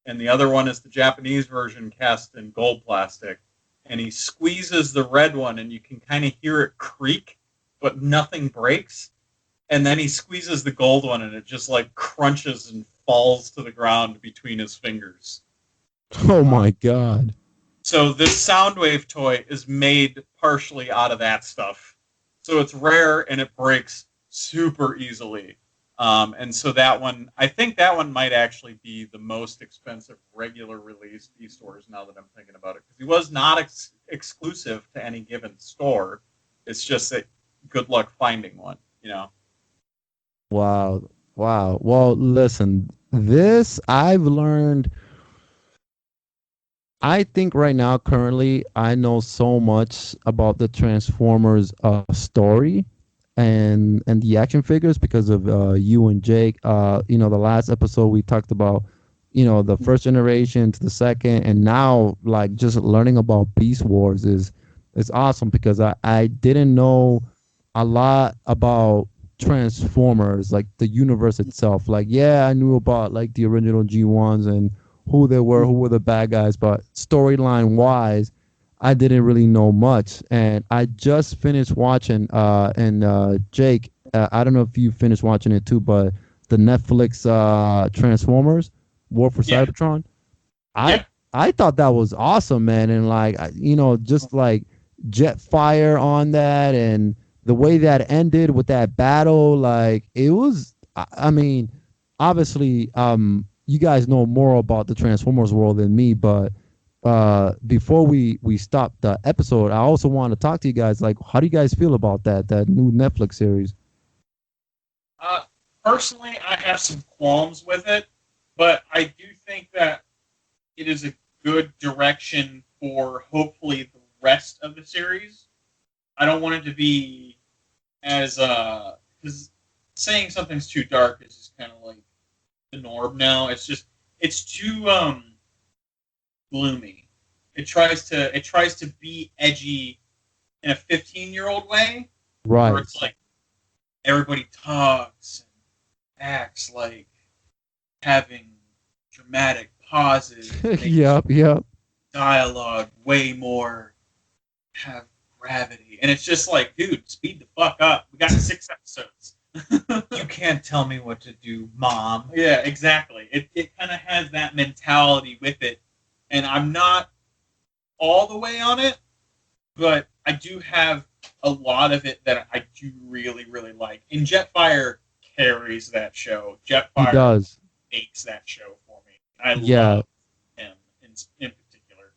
and the other one is the Japanese version cast in gold plastic. And he squeezes the red one, and you can kind of hear it creak, but nothing breaks. And then he squeezes the gold one, and it just like crunches and falls to the ground between his fingers. Oh my God. So this Soundwave toy is made partially out of that stuff. So it's rare and it breaks super easily. And so that one, I think that one might actually be the most expensive regular release Beast Wars now that I'm thinking about it. Because he was not exclusive to any given store. It's just that good luck finding one, you know? Wow. Well, listen, this I've learned. I think right now, currently, I know so much about the Transformers story. and the action figures because of you and Jake. The last episode we talked about, the first generation to the second, and now like just learning about Beast Wars is awesome because I didn't know a lot about Transformers, like the universe itself. Like, yeah, I knew about like the original G1s and who were the bad guys, but storyline wise, I didn't really know much. And I just finished watching, and Jake, I don't know if you finished watching it too, but the Netflix Transformers War for Cybertron. I I thought that was awesome, man, and like just like Jetfire on that, and the way that ended with that battle, like it was. I mean, obviously, you guys know more about the Transformers world than me, but before we stop the episode, I also want to talk to you guys. Like, how do you guys feel about that new Netflix series? Personally, I have some qualms with it, but I do think that it is a good direction for hopefully the rest of the series. I don't want it to be as because saying something's too dark is just kind of like the norm now. It's too gloomy. It tries to be edgy in a 15-year-old way, Right. where it's like everybody talks and acts like having dramatic pauses. Yep. Dialogue way more have gravity, and it's just like, dude, speed the fuck up. We got 6 episodes. You can't tell me what to do, Mom. Yeah, exactly. It kind of has that mentality with it, and I'm not all the way on it, but I do have a lot of it that I do really, really like. And Jetfire carries that show. Jetfire He does. makes that show for me. I Yeah. love him in particular.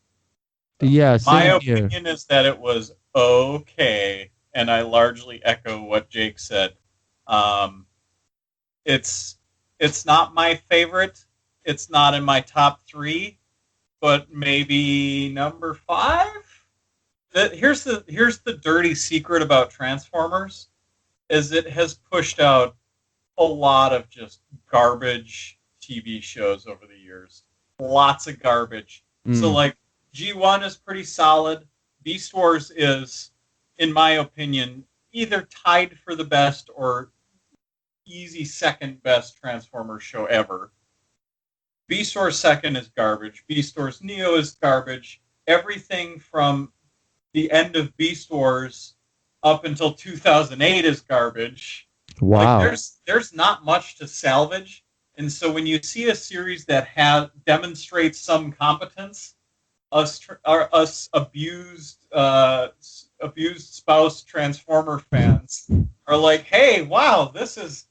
Yeah. My Same here. opinion is that it was okay, and I largely echo what Jake said. It's not my favorite. It's not in my top 3, but maybe number 5. Here's the dirty secret about Transformers, is it has pushed out a lot of just garbage TV shows over the years. Lots of garbage. So like G1 is pretty solid. Beast Wars is, in my opinion, either tied for the best or easy second best Transformers show ever. Beast Wars second is garbage. Beast Wars Neo is garbage. Everything from the end of Beast Wars up until 2008 is garbage. Wow. Like there's not much to salvage, and so when you see a series that demonstrates some competence, us abused spouse Transformer fans are like, hey, wow, this is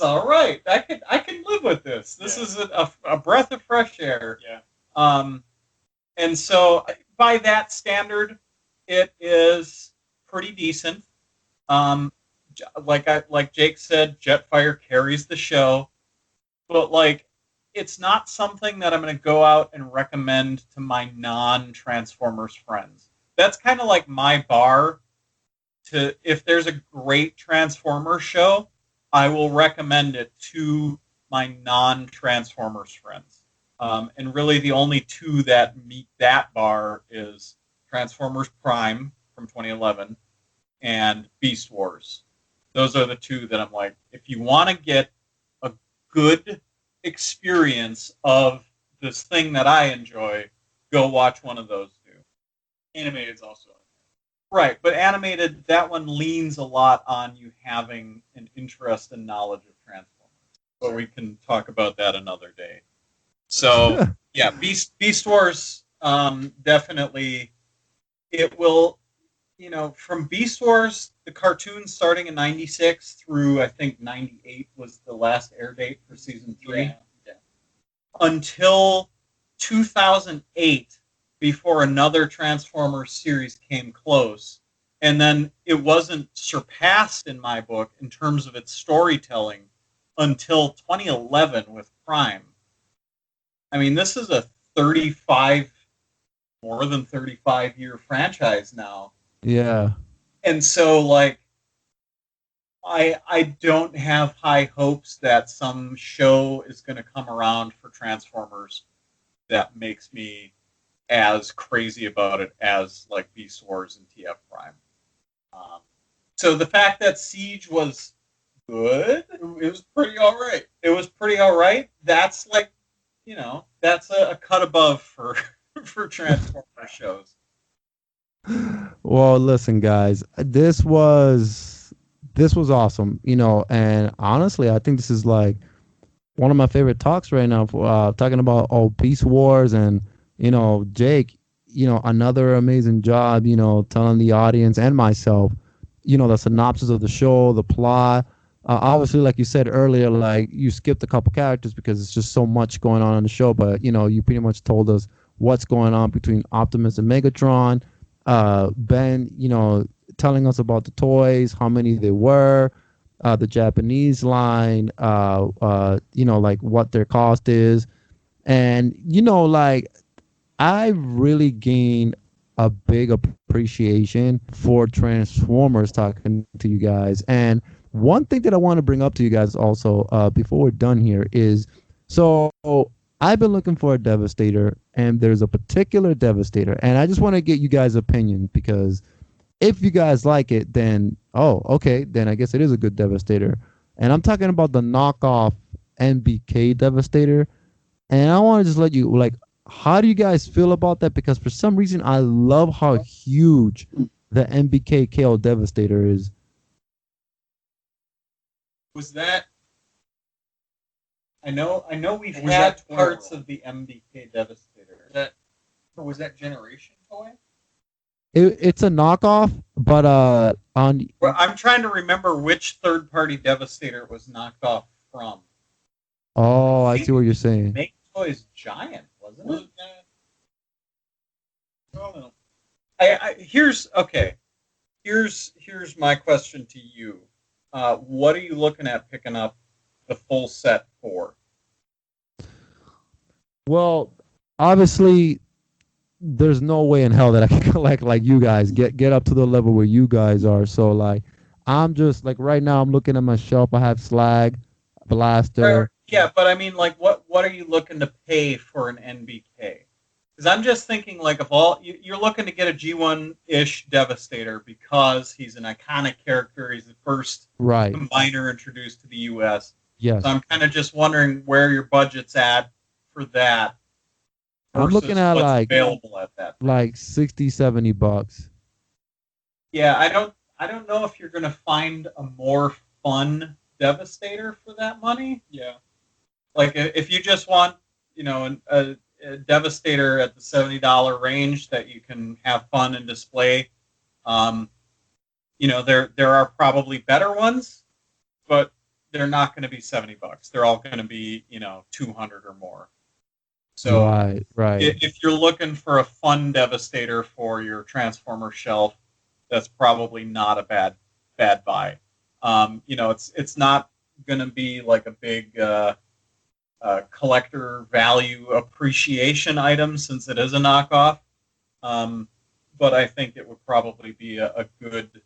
all right. I can live with this. This is a breath of fresh air. Yeah. And so by that standard, it is pretty decent. Like Jake said, Jetfire carries the show, but like it's not something that I'm going to go out and recommend to my non-Transformers friends. That's kind of like my bar to, if there's a great Transformers show, I will recommend it to my non-Transformers friends. And really the only 2 that meet that bar is Transformers Prime from 2011 and Beast Wars. Those are the 2 that I'm like, if you want to get a good experience of this thing that I enjoy, go watch one of those 2. Animated's also. Right, but animated, that one leans a lot on you having an interest and knowledge of Transformers. But we can talk about that another day. So, yeah, Beast Wars, definitely, it will, from Beast Wars, the cartoon starting in 96 through, I think, 98 was the last air date for season 3. Yeah. Until 2008, before another Transformers series came close. And then it wasn't surpassed in my book in terms of its storytelling until 2011 with Prime. I mean, this is a more than 35 year franchise now. Yeah. And so, like, I don't have high hopes that some show is going to come around for Transformers that makes me as crazy about it as like Beast Wars and TF Prime. So the fact that Siege was good, it was pretty all right. It was pretty all right. That's like, that's a cut above for for Transformer shows. Well, listen, guys, this was awesome, and honestly, I think this is like one of my favorite talks right now for talking about Beast Wars and Jake, another amazing job, telling the audience and myself, the synopsis of the show, the plot. Obviously, like you said earlier, like you skipped a couple characters because it's just so much going on in the show, but you pretty much told us what's going on between Optimus and Megatron. Ben, telling us about the toys, how many there were, the Japanese line, like what their cost is. And, like I really gained a big appreciation for Transformers talking to you guys. And one thing that I want to bring up to you guys also before we're done here is, so I've been looking for a Devastator, and there's a particular Devastator, and I just want to get you guys' opinion, because if you guys like it, then, okay, then I guess it is a good Devastator. And I'm talking about the knockoff NBK Devastator, and I want to just let you, like, how do you guys feel about that? Because for some reason, I love how huge the NBK KO Devastator is. Was that... I know we've had parts of the MBK Devastator. Was that Generation toy? It's a knockoff, but on. Well, I'm trying to remember which third-party Devastator it was knocked off from. Oh, I see what you're saying. Make Toys Giant, wasn't it? Well, here's my question to you. What are you looking at picking up the full set for? Well, obviously, there's no way in hell that I can collect like you guys, get up to the level where you guys are. So like, I'm just like right now I'm looking at my shelf. I have Slag, Blaster. Yeah, but I mean, like, what are you looking to pay for an NBK? Because I'm just thinking, like, if you're looking to get a G1-ish Devastator because he's an iconic character, he's the first combiner introduced to the U.S. Yes. So I'm kind of just wondering where your budget's at for that. I'm looking at like available at that time. Like $60-$70. Yeah, I don't know if you're gonna find a more fun Devastator for that money. Yeah. Like if you just want, a Devastator at the $70 range that you can have fun and display, there are probably better ones, but they're not going to be $70. They're all going to be, $200 or more. So right. If you're looking for a fun Devastator for your Transformer shelf, that's probably not a bad buy. It's not going to be like a big collector value appreciation item since it is a knockoff. But I think it would probably be a good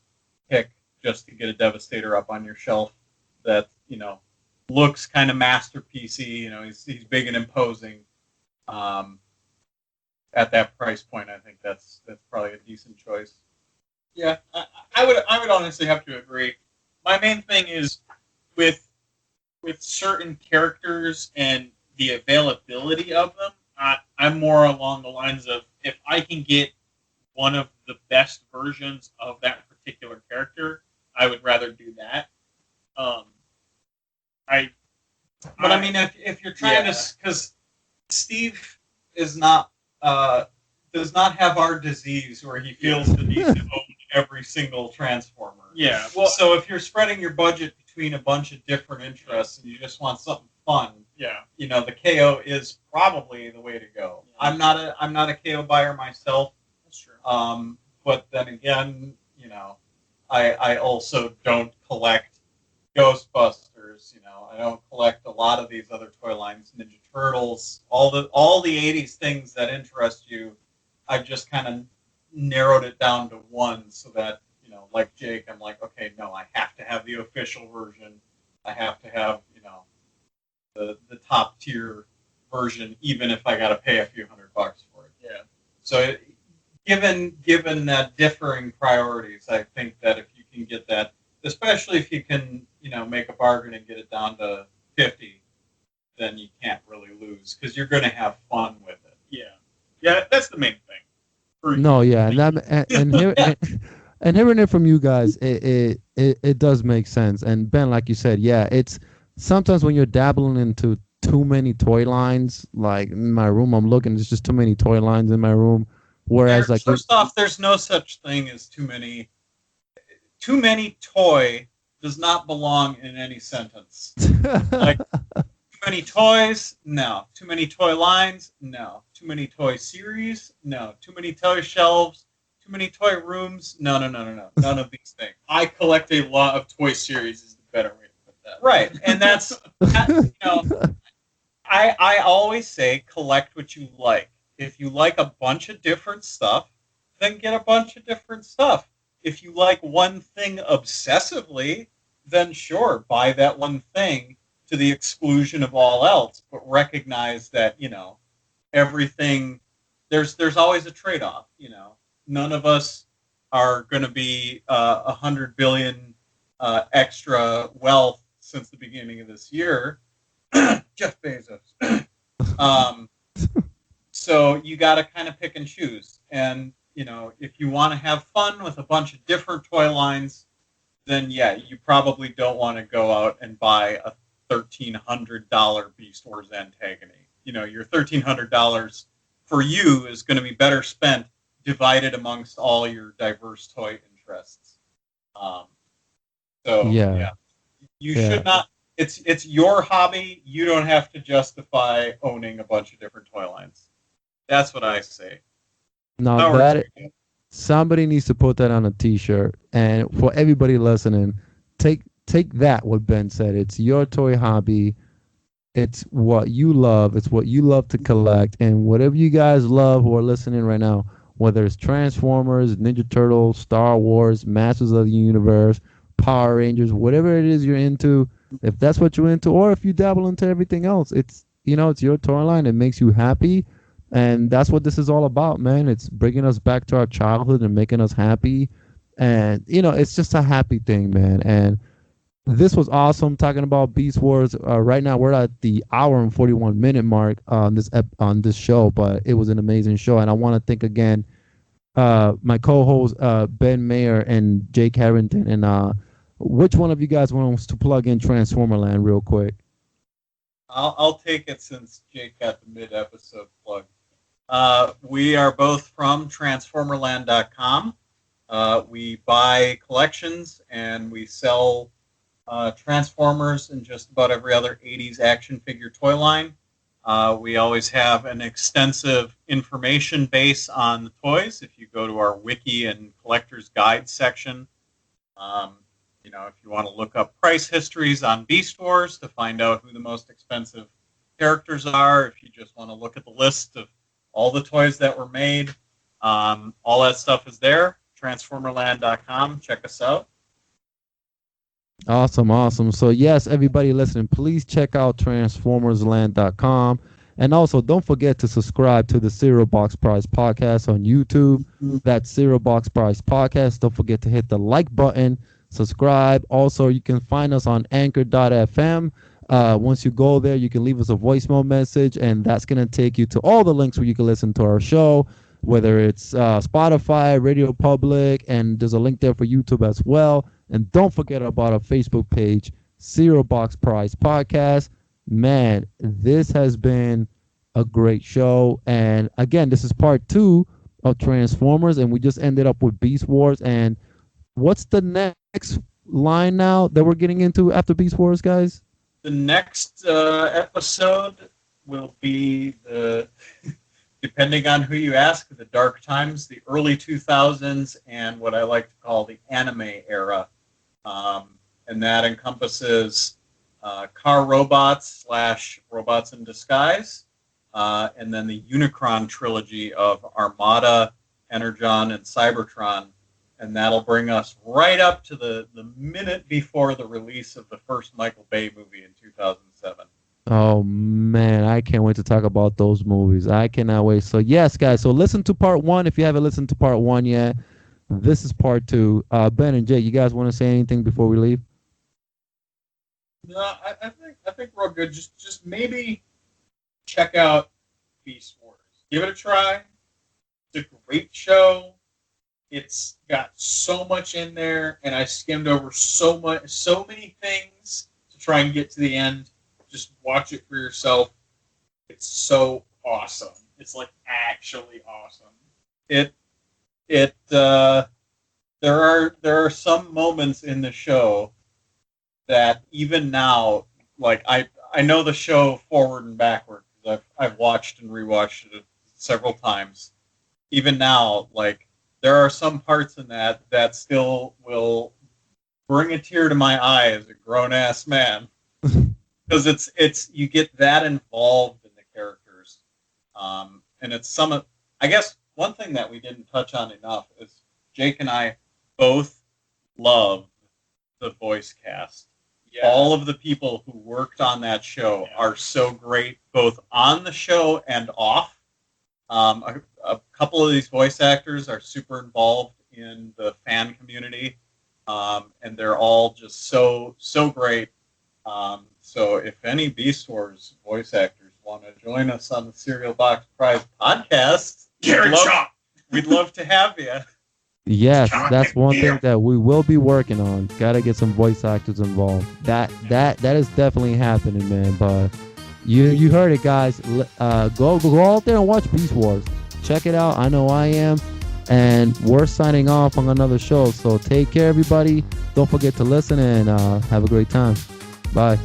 pick just to get a Devastator up on your shelf that, looks kind of masterpiecey. He's big and imposing. At that price point, I think that's probably a decent choice. Yeah, I would honestly have to agree. My main thing is with certain characters and the availability of them, I'm more along the lines of if I can get one of the best versions of that particular character, I would rather do that. I mean, if you're trying to, because Steve is not does not have our disease where he feels the need to own every single Transformer. Yeah. Well, so if you're spreading your budget between a bunch of different interests and you just want something fun, the KO is probably the way to go. Yeah. I'm not a KO buyer myself. That's true. But then again, I also don't collect Ghostbusters. I don't collect a lot of these other toy lines, Ninja Turtles, all the 80s things that interest you. I've just kind of narrowed it down to one so that like Jake, I'm like, okay, no, I have to have the official version. I have to have, the top tier version, even if I got to pay a few $100 for it. Yeah. So, given that differing priorities, I think that if you can get that, especially if you can, make a bargain and get it down to 50, then you can't really lose because you're going to have fun with it. Yeah, that's the main thing. No, yeah, and hearing it from you guys, it does make sense. And Ben, like you said, yeah, it's sometimes when you're dabbling into too many toy lines, like in my room, I'm looking, there's just too many toy lines in my room. Whereas, first off, there's no such thing as too many. Too many toy does not belong in any sentence. Like, too many toys? No. Too many toy lines? No. Too many toy series? No. Too many toy shelves? Too many toy rooms? No. None of these things. I collect a lot of toy series is the better way to put that. Right. And that's I always say collect what you like. If you like a bunch of different stuff, then get a bunch of different stuff. If you like one thing obsessively, then sure, buy that one thing to the exclusion of all else. But recognize that, everything, there's always a trade-off, None of us are going to be 100 billion extra wealth since the beginning of this year. Jeff Bezos. So you got to kind of pick and choose. And, if you want to have fun with a bunch of different toy lines, then, yeah, you probably don't want to go out and buy a $1,300 Beast Wars Antagony. Your $1,300 for you is going to be better spent divided amongst all your diverse toy interests. You should not. It's your hobby. You don't have to justify owning a bunch of different toy lines. That's what I say. No, somebody needs to put that on a T-shirt. And for everybody listening, take that. What Ben said. It's your toy hobby. It's what you love. It's what you love to collect. And whatever you guys love who are listening right now, whether it's Transformers, Ninja Turtles, Star Wars, Masters of the Universe, Power Rangers, whatever it is you're into, if that's what you're into, or if you dabble into everything else, it's it's your toy line. It makes you happy. And that's what this is all about, man. It's bringing us back to our childhood and making us happy. And, it's just a happy thing, man. And this was awesome talking about Beast Wars. Right now, we're at the hour and 41-minute mark on this show, but it was an amazing show. And I want to thank again my co-hosts, Ben Mayer and Jake Harrington. And which one of you guys wants to plug in Transformerland real quick? I'll take it since Jake got the mid-episode plug. We are both from Transformerland.com. We buy collections and we sell Transformers and just about every other 80s action figure toy line. We always have an extensive information base on the toys. If you go to our wiki and collector's guide section, if you want to look up price histories on Beast Wars to find out who the most expensive characters are, if you just want to look at the list of all the toys that were made, all that stuff is there. Transformerland.com. Check us out. Awesome. So, yes, everybody listening, please check out TransformersLand.com. And also, don't forget to subscribe to the Cereal Box Prize Podcast on YouTube. That's Cereal Box Prize Podcast. Don't forget to hit the like button, subscribe. Also, you can find us on Anchor.fm. Once you go there, you can leave us a voicemail message, and that's going to take you to all the links where you can listen to our show, whether it's Spotify, Radio Public, and there's a link there for YouTube as well. And don't forget about our Facebook page, Cereal Box Prize Podcast. Man, this has been a great show. And again, this is part 2 of Transformers, and we just ended up with Beast Wars. And what's the next line now that we're getting into after Beast Wars, guys? The next episode will be depending on who you ask, the Dark Times, the early 2000s, and what I like to call the anime era. And that encompasses car robots / robots in disguise, and then the Unicron trilogy of Armada, Energon, and Cybertron. and that'll bring us right up to the minute before the release of the first Michael Bay movie in 2007. Oh man, I can't wait to talk about those movies. I cannot wait. So yes, guys. So listen to part 1 if you haven't listened to part 1 yet. This is part 2. Ben and Jake, you guys want to say anything before we leave? No, I think we're all good. Just maybe check out Beast Wars. Give it a try. It's a great show. It's got so much in there, and I skimmed over so many things to try and get to the end. Just watch it for yourself. It's so awesome. It's like actually awesome. There are some moments in the show that even now, like I know the show forward and backward because I've watched and rewatched it several times. Even now, like there are some parts in that still will bring a tear to my eye as a grown ass man. Because it's you get that involved in the characters, and it's I guess one thing that we didn't touch on enough is Jake and I both love the voice cast. Yeah. All of the people who worked on that show are so great, both on the show and off. A couple of these voice actors are super involved in the fan community, and they're all just so great. So if any Beast Wars voice actors want to join us on the Cereal Box Prize podcast, we'd love to have you. Yes, that's one thing that we will be working on. Gotta get some voice actors involved. That is definitely happening, man. But you heard it, guys. Go out there and watch Beast Wars. Check it out. I know I am. And we're signing off on another show. So take care, everybody. Don't forget to listen and have a great time. Bye.